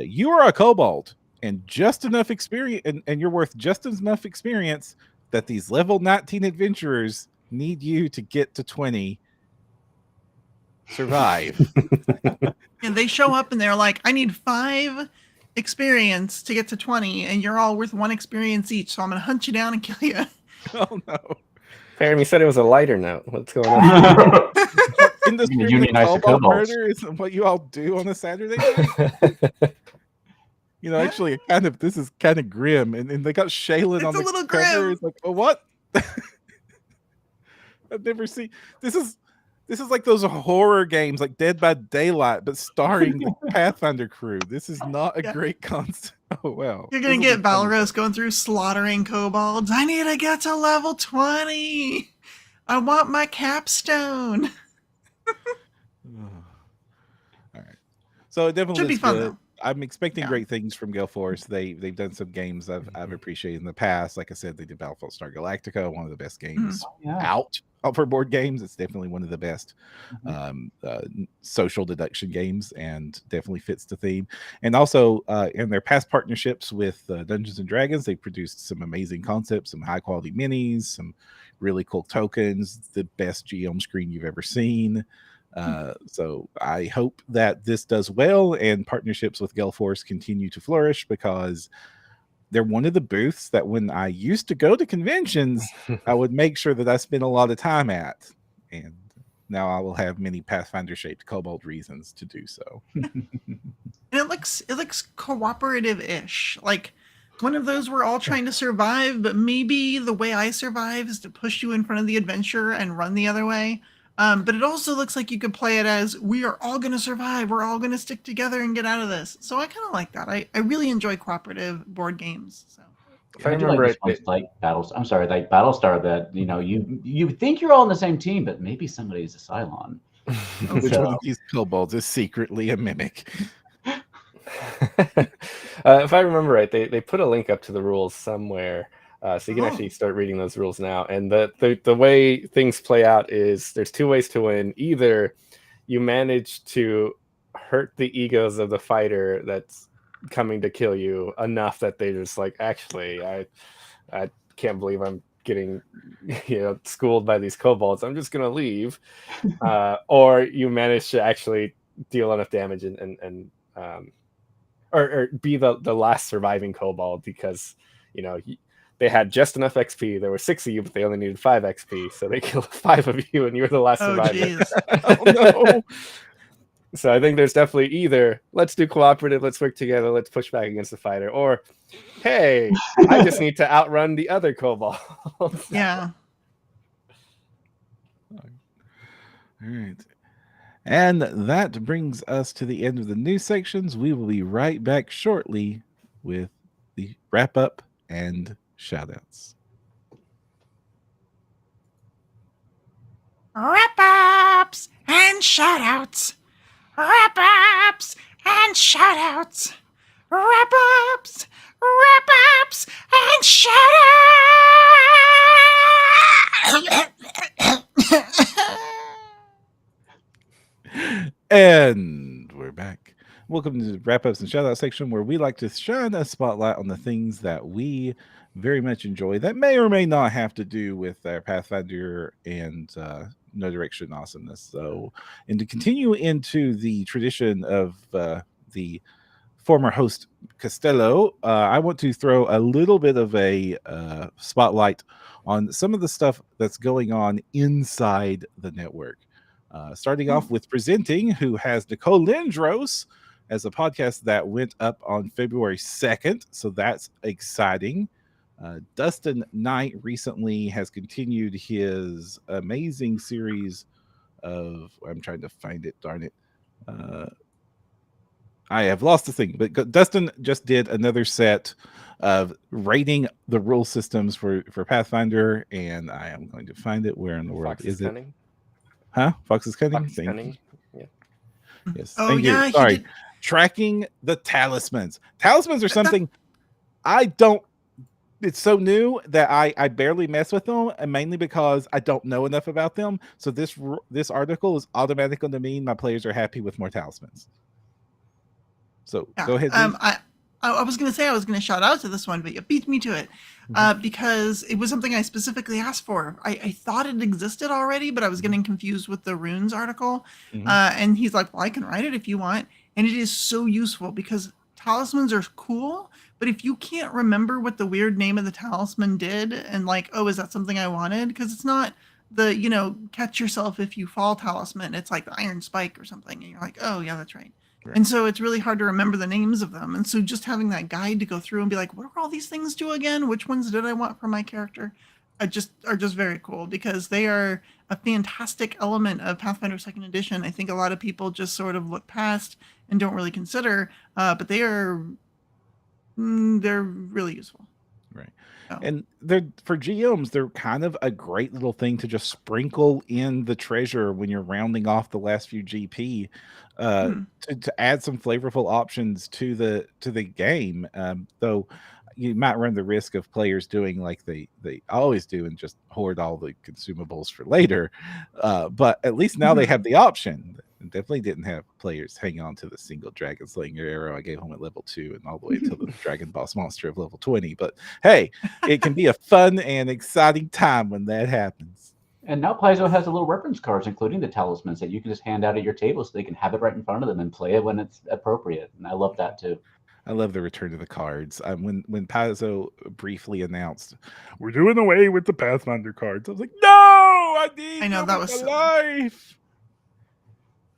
you are a kobold and just enough experience, and you're worth just enough experience that these level 19 adventurers need you to get to 20. Survive. And they show up and they're like, I need 5 experience to get to 20, and you're all worth 1 experience each, so I'm gonna hunt you down and kill you. Oh no! Perram, you said it was a lighter note. What's going on? In the You spirit of unionize the cobalt kobolds. murder isn't what you all do on a Saturday night. Actually, this is kind of grim, and they got Shaylin It's on a the little cover. grim. It's like, oh, what? I've never seen this. Is like those horror games, like Dead by Daylight, but starring the Pathfinder crew. This is not a great concept. Oh well, You're gonna get Balros going through slaughtering kobolds. I need to get to level 20. I want my capstone. All right, so it definitely Should be looks fun, good. though. I'm expecting Yeah. great things from Gale Force. They've done some games I've appreciated in the past. Like I said, they did Battlefield Star Galactica, one of the best games out for board games. It's definitely one of the best social deduction games, and definitely fits the theme. And also in their past partnerships with Dungeons and Dragons, they produced some amazing concepts, some high quality minis, some really cool tokens, the best GM screen you've ever seen. So I hope that this does well and partnerships with Gale Force continue to flourish, because they're one of the booths that when I used to go to conventions, I would make sure that I spent a lot of time at. And now I will have many Pathfinder shaped kobold reasons to do so. And it looks cooperative-ish. Like one of those we're all trying to survive, but maybe the way I survive is to push you in front of the adventure and run the other way. But it also looks like you could play it as we are all going to survive. We're all going to stick together and get out of this. So I kind of like that. I really enjoy cooperative board games. So If I remember like right, like Battlestar, that you think you're all on the same team, but maybe somebody's a Cylon. Which one of these kobolds is secretly a mimic? If I remember right, they put a link up to the rules somewhere, so you can actually start reading those rules now. And the way things play out is there's two ways to win. Either you manage to hurt the egos of the fighter that's coming to kill you enough that they just like, actually, I can't believe I'm getting schooled by these kobolds. I'm just gonna leave. Or you manage to actually deal enough damage and or be the last surviving kobold, because they had just enough XP. There were 6 of you, but they only needed 5 XP, so they killed 5 of you, and you were the last survivor. Jeez. Oh no! So I think there's definitely either let's do cooperative, let's work together, let's push back against the fighter, or hey, I just need to outrun the other kobold. Yeah. All right. And that brings us to the end of the news sections. We will be right back shortly with the wrap up and shoutouts. Wrap-ups and shoutouts. Wrap-ups and shoutouts. Wrap-ups, wrap-ups, and shoutouts. And we're back. Welcome to the wrap ups and shout out section, where we like to shine a spotlight on the things that we very much enjoy that may or may not have to do with our Pathfinder and No Direction awesomeness. So, and to continue into the tradition of the former host Costello, I want to throw a little bit of a spotlight on some of the stuff that's going on inside the network. Starting off with presenting, who has Nicole Lindros as a podcast that went up on February 2nd. So that's exciting. Dustin Knight recently has continued his amazing series of, I'm trying to find it, darn it. I have lost the thing, but Dustin just did another set of rating the rule systems for Pathfinder, and I am going to find it. Where in the world is it? Huh? Fox's Cunning? Fox's Cunning. Yeah. Yes. Oh, Thank yeah, you. Sorry. Tracking the talismans. Talismans are something I don't. It's so new that I barely mess with them, and mainly because I don't know enough about them. So this article is automatically going to mean my players are happy with more talismans. So go ahead. I was going to say I was going to shout out to this one, but you beat me to it because it was something I specifically asked for. I thought it existed already, but I was getting confused with the runes article. And he's like, well, I can write it if you want. And it is so useful because talismans are cool, But if you can't remember what the weird name of the talisman did, and like, oh, is that something I wanted? Because it's not the, catch yourself if you fall talisman. It's like the iron spike or something. And you're like, oh, yeah, that's right. Right. And so it's really hard to remember the names of them. And so just having that guide to go through and be like, what do all these things do again? Which ones did I want for my character? Are just very cool, because they are a fantastic element of Pathfinder 2nd Edition. I think a lot of people just sort of look past and don't really consider, but they're really useful. Right. So. And they're, for GMs, they're kind of a great little thing to just sprinkle in the treasure when you're rounding off the last few GP, to add some flavorful options to the game. Though you might run the risk of players doing like they always do and just hoard all the consumables for later. But at least now they have the option. Definitely didn't have players hang on to the single dragon slinger arrow I gave him at level 2 and all the way until the dragon boss monster of level 20. But hey, it can be a fun and exciting time when that happens. And now Paizo has a little reference cards, including the talismans, that you can just hand out at your table so they can have it right in front of them and play it when it's appropriate. And I love that too. I love the return of the cards. When Paizo briefly announced we're doing away with the Pathfinder cards, I was like, no, I know that was life.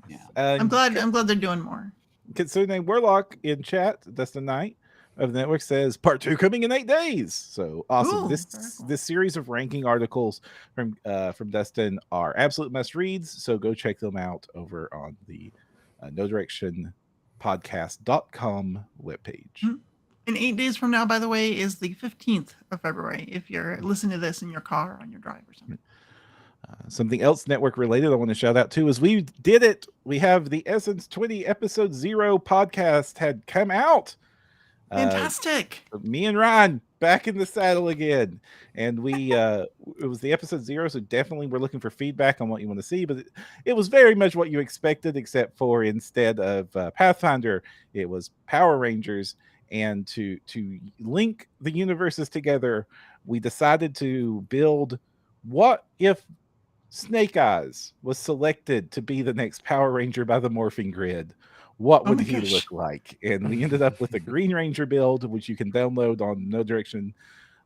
Yeah, I'm glad they're doing more. Kitsune Warlock in chat, Dustin Knight of the network says part 2 coming in 8 days. So awesome! Ooh, This series of ranking articles from Dustin are absolute must reads. So go check them out over on the No Direction podcast.com webpage. And 8 days from now, by the way, is the 15th of February, if you're listening to this in your car on your drive or something. Something else network related I want to shout out to is we did it. We have the Essence 20 episode 0 podcast had come out. Fantastic. Me and Ryan back in the saddle again. And we it was the episode 0, so definitely we're looking for feedback on what you want to see, but it was very much what you expected, except for instead of Pathfinder, it was Power Rangers. And to link the universes together, we decided to build what if Snake Eyes was selected to be the next Power Ranger by the Morphing Grid. What would he look like? And we ended up with a Green Ranger build, which you can download on No Direction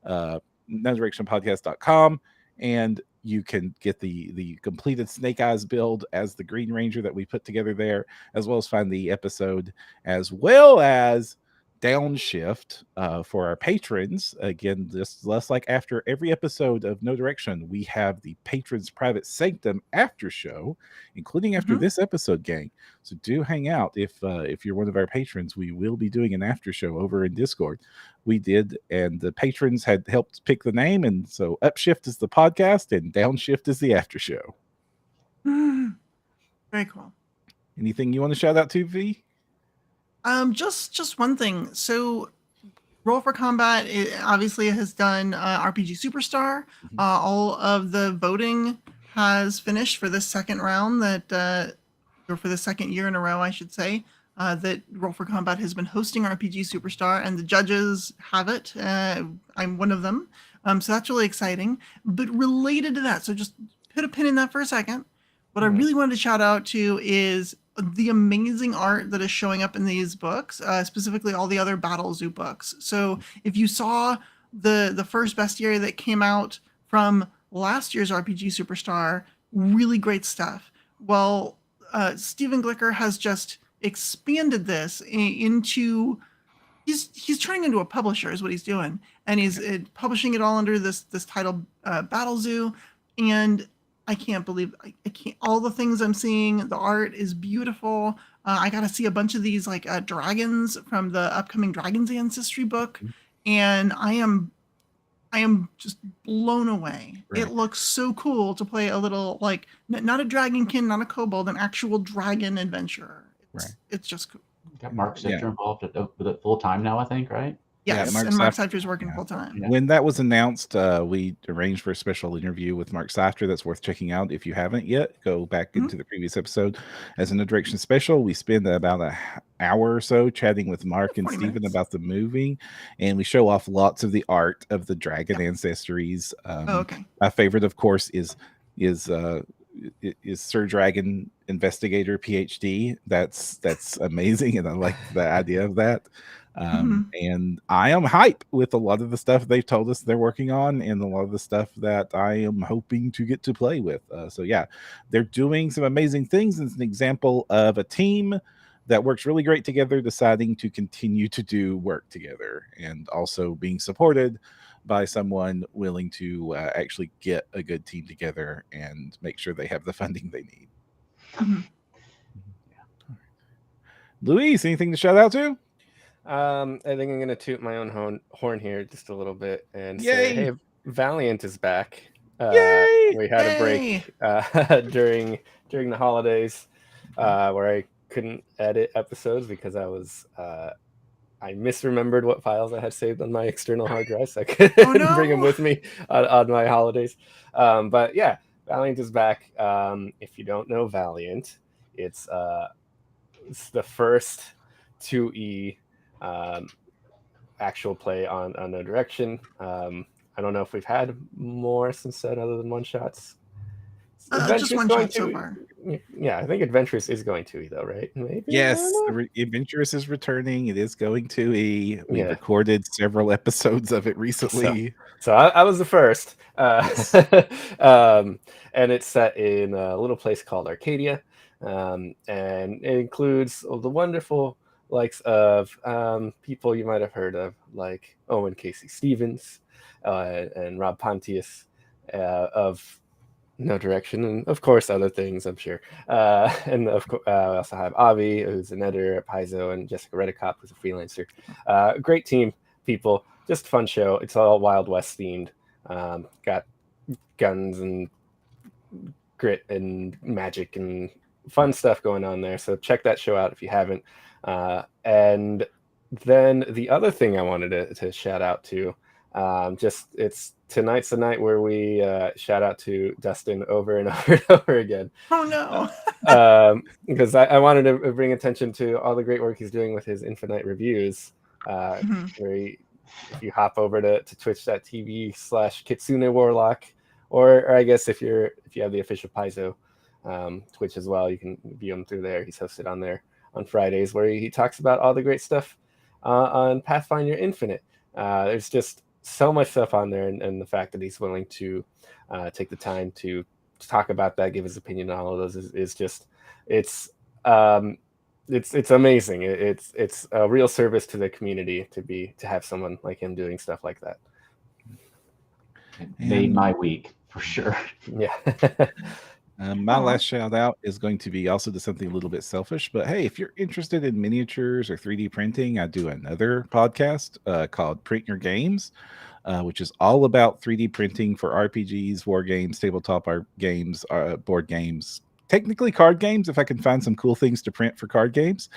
podcast.com, and you can get the completed Snake Eyes build as the Green Ranger that we put together there, as well as find the episode, as well as downshift for our patrons. Again, just less like after every episode of No Direction, we have the patrons private sanctum after show, including after this episode, gang. So do hang out if you're one of our patrons. We will be doing an after show over in Discord. We did, and the patrons had helped pick the name, and so Upshift is the podcast and Downshift is the after show. Very cool. Anything you want to shout out to, V? Just one thing. So Roll for Combat, it obviously has done RPG Superstar. All of the voting has finished for this second round or for the second year in a row, I should say, that Roll for Combat has been hosting RPG Superstar, and the judges have it. I'm one of them. So that's really exciting. But related to that, so just put a pin in that for a second. What I really wanted to shout out to is the amazing art that is showing up in these books, specifically all the other Battle Zoo books. So if you saw the first bestiary that came out from last year's RPG Superstar, really great stuff. Well, Stephen Glicker has just expanded this into, he's turning into a publisher is what he's doing. And he's publishing it all under this title, Battle Zoo. And I can't believe I can't. All the things I'm seeing, the art is beautiful. I got to see a bunch of these like dragons from the upcoming Dragon's Ancestry book, and I am just blown away. Right. It looks so cool to play a little like not a dragonkin, not a kobold, an actual dragon adventurer. It's just cool. Got Mark Sifter involved with it full time now, I think. Right? Yes, and Mark Sifter's working full time. When that was announced, we arranged for a special interview with Mark Sifter that's worth checking out. If you haven't yet, go back into the previous episode. As an Direction special, we spend about an hour or so chatting with Mark and Stephen about the movie, and we show off lots of the art of the dragon ancestries. My favorite, of course, is Sir Dragon Investigator PhD. That's amazing, and I like the idea of that. And I am hype with a lot of the stuff they've told us they're working on, and a lot of the stuff that I am hoping to get to play with. So yeah, they're doing some amazing things. It's an example of a team that works really great together, deciding to continue to do work together, and also being supported by someone willing to actually get a good team together and make sure they have the funding they need. Luis, anything to shout out to? I think I'm gonna toot my own horn here just a little bit and Yay! say, hey, Valiant is back. Yay! We had a break during the holidays where I couldn't edit episodes because I misremembered what files I had saved on my external hard drive, so I couldn't bring them with me on my holidays. But yeah, Valiant is back. If you don't know Valiant, it's the first 2E actual play on No Direction. I don't know if we've had more since then other than one shots. Just one shot so far. Yeah, I think Adventurous is going to E though, right? Maybe. Yes, Adventurous is returning. It is going to E. We recorded several episodes of it recently. So I was the first. And it's set in a little place called Arcadia. And it includes the wonderful likes of people you might have heard of, like Owen Casey Stevens and Rob Pontius of No Direction, and of course other things, I'm sure. And of course, we also have Avi, who's an editor at Paizo, and Jessica Redicop, who's a freelancer. Great team, people. Just a fun show. It's all Wild West themed. Got guns and grit and magic and fun stuff going on there. So check that show out if you haven't. And then the other thing I wanted to shout out to, it's tonight's the night where we shout out to Dustin over and over and over again. Oh no! Because I wanted to bring attention to all the great work he's doing with his Infinite reviews. Where if you hop over to twitch.tv/Kitsune Warlock, or I guess if you have the official Paizo Twitch as well, you can view him through there. He's hosted on there on Fridays, where he talks about all the great stuff on Pathfinder Infinite. There's just so much stuff on there, and the fact that he's willing to take the time to talk about that, give his opinion on all of those is just it's amazing. It's a real service to the community to have someone like him doing stuff like that. It made my week for sure. Yeah. My last shout out is going to be also to something a little bit selfish, but hey, if you're interested in miniatures or 3D printing, I do another podcast called Print Your Games, which is all about 3D printing for RPGs, war games, tabletop games, board games, technically card games, if I can find some cool things to print for card games.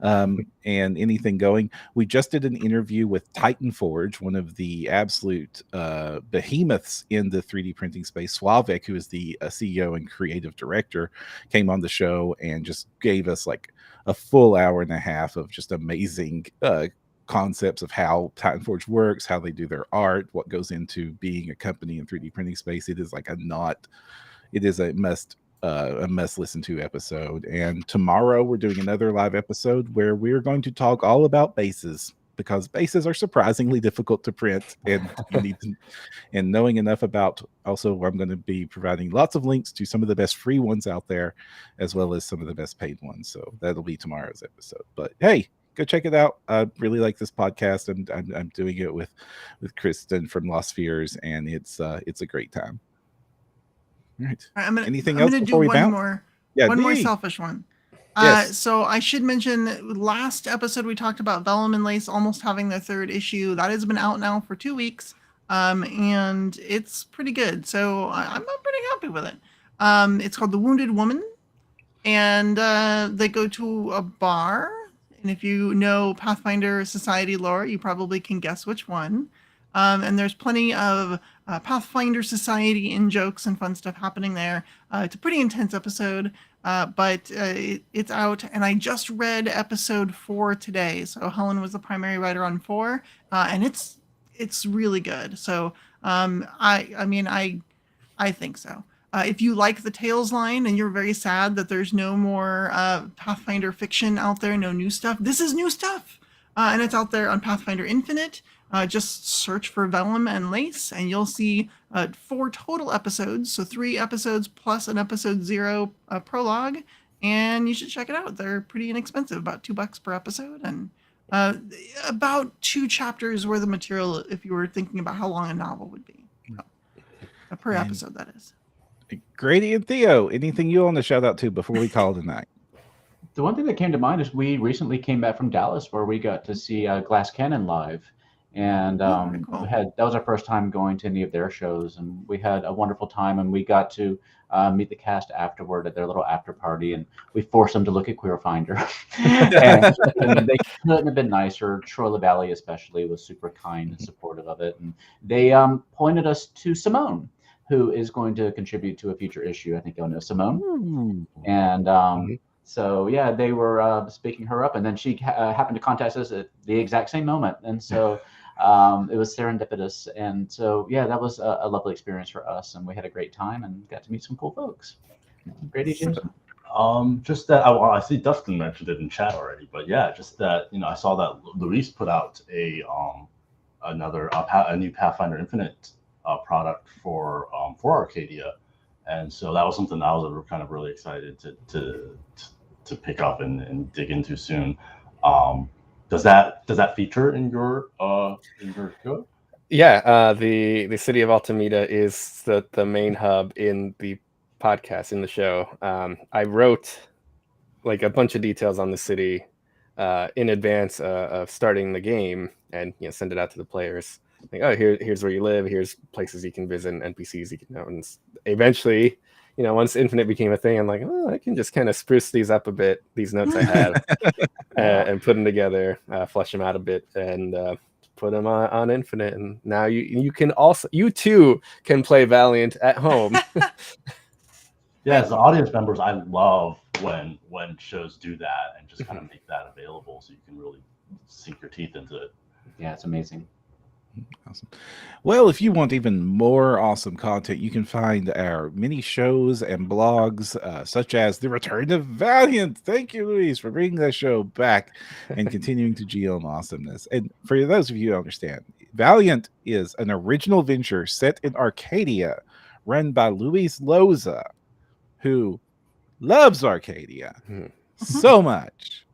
And anything going. We just did an interview with Titan Forge, one of the absolute behemoths in the 3D printing space. Slavik, who is the CEO and creative director, came on the show and just gave us like a full hour and a half of just amazing concepts of how Titan Forge works, how they do their art, what goes into being a company in 3D printing space. It is like a must listen to episode. And tomorrow we're doing another live episode where we're going to talk all about bases, because bases are surprisingly difficult to print, and you need to, and knowing enough about, also I'm going to be providing lots of links to some of the best free ones out there, as well as some of the best paid ones. So that'll be tomorrow's episode. But hey, go check it out. I really like this podcast, and I'm doing it with Kristen from Lost Spheres, and it's a great time. All right. Anything else before we bounce? One more selfish one. Yes. So I should mention, last episode we talked about Vellum and Lace almost having their third issue. That has been out now for 2 weeks, and it's pretty good. So I'm pretty happy with it. It's called The Wounded Woman, and they go to a bar. And if you know Pathfinder Society lore, you probably can guess which one. And there's plenty of Pathfinder Society in jokes and fun stuff happening there. It's a pretty intense episode, but it's out. And I just read episode 4 today. So Helen was the primary writer on 4, and it's really good. So I think so. If you like the Tales line and you're very sad that there's no more Pathfinder fiction out there, no new stuff, this is new stuff. And it's out there on Pathfinder Infinite. Just search for Vellum and Lace, and you'll see 4 total episodes. So 3 episodes plus an episode 0 prologue. And you should check it out. They're pretty inexpensive, about $2 per episode, and about 2 chapters worth of material if you were thinking about how long a novel would be. Per episode, that is. Grady and Theo, anything you want to shout out to before we call tonight? The one thing that came to mind is we recently came back from Dallas, where we got to see Glass Cannon live, and cool. that was our first time going to any of their shows, and we had a wonderful time. And we got to meet the cast afterward at their little after party, and we forced them to look at Queerfinder. and they couldn't have been nicer. Troy LaValle especially was super kind and supportive of it, and they pointed us to Simone, who is going to contribute to a future issue. I think you'll know Simone. Ooh. And so, yeah, they were speaking her up, and then she happened to contact us at the exact same moment. And so it was serendipitous. And so, yeah, that was a lovely experience for us, and we had a great time and got to meet some cool folks. Grady, James? Just that I see Dustin mentioned it in chat already, but yeah, just that, I saw that Luis put out a new Pathfinder Infinite product for Arcadia, and so that was something I was kind of really excited to pick up and dig into soon. Does that feature in your show? Yeah, the city of Altameda is the main hub in the podcast, in the show. I wrote like a bunch of details on the city in advance of starting the game, and send it out to the players. Like, oh, here's where you live, here's places you can visit, and NPCs you can know. And eventually, once Infinite became a thing, I'm like, oh, I can just kind of spruce these up a bit, these notes I have, and put them together, flesh them out a bit, and put them on Infinite. And now you too can play Valiant at home. Yeah, as audience members, I love when shows do that and just kind of make that available, so you can really sink your teeth into it. Yeah, it's amazing. Awesome. Well, if you want even more awesome content, you can find our mini shows and blogs, such as The Return of Valiant. Thank you, Luis, for bringing that show back and continuing to GM awesomeness. And for those of you who don't understand, Valiant is an original venture set in Arcadia, run by Luis Loza, who loves Arcadia so much.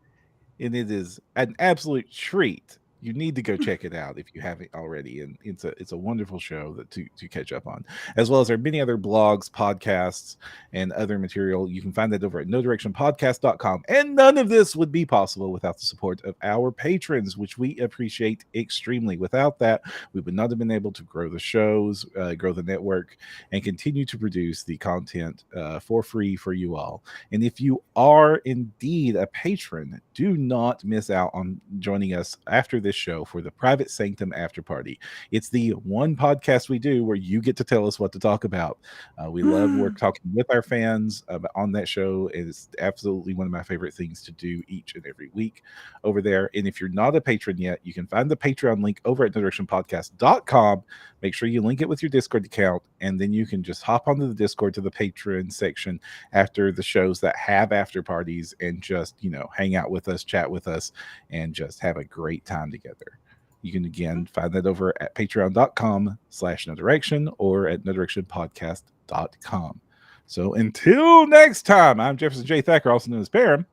And it is an absolute treat. You need to go check it out if you haven't already, and it's a wonderful show to catch up on, as well as our many other blogs, podcasts, and other material. You can find that over at nodirectionpodcast.com. And none of this would be possible without the support of our patrons, which we appreciate extremely. Without that, we would not have been able to grow the shows, grow the network, and continue to produce the content for free for you all. And if you are indeed a patron, do not miss out on joining us after this show for the Private Sanctum After Party. It's the one podcast we do where you get to tell us what to talk about. We love talking with our fans on that show. It's absolutely one of my favorite things to do each and every week over there. And if you're not a patron yet, you can find the Patreon link over at nodirectionpodcast.com. Make sure you link it with your Discord account, and then you can just hop onto the Discord to the Patreon section after the shows that have after parties and just, hang out with us, chat with us, and just have a great time together. You can again find that over at patreon.com/nodirection or at nodirectionpodcast.com. So until next time, I'm Jefferson J. Thacker, also known as Perram.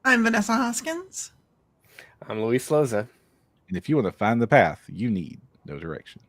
I'm Vanessa Hoskins. I'm Luis Loza. And if you want to find the path, you need no direction.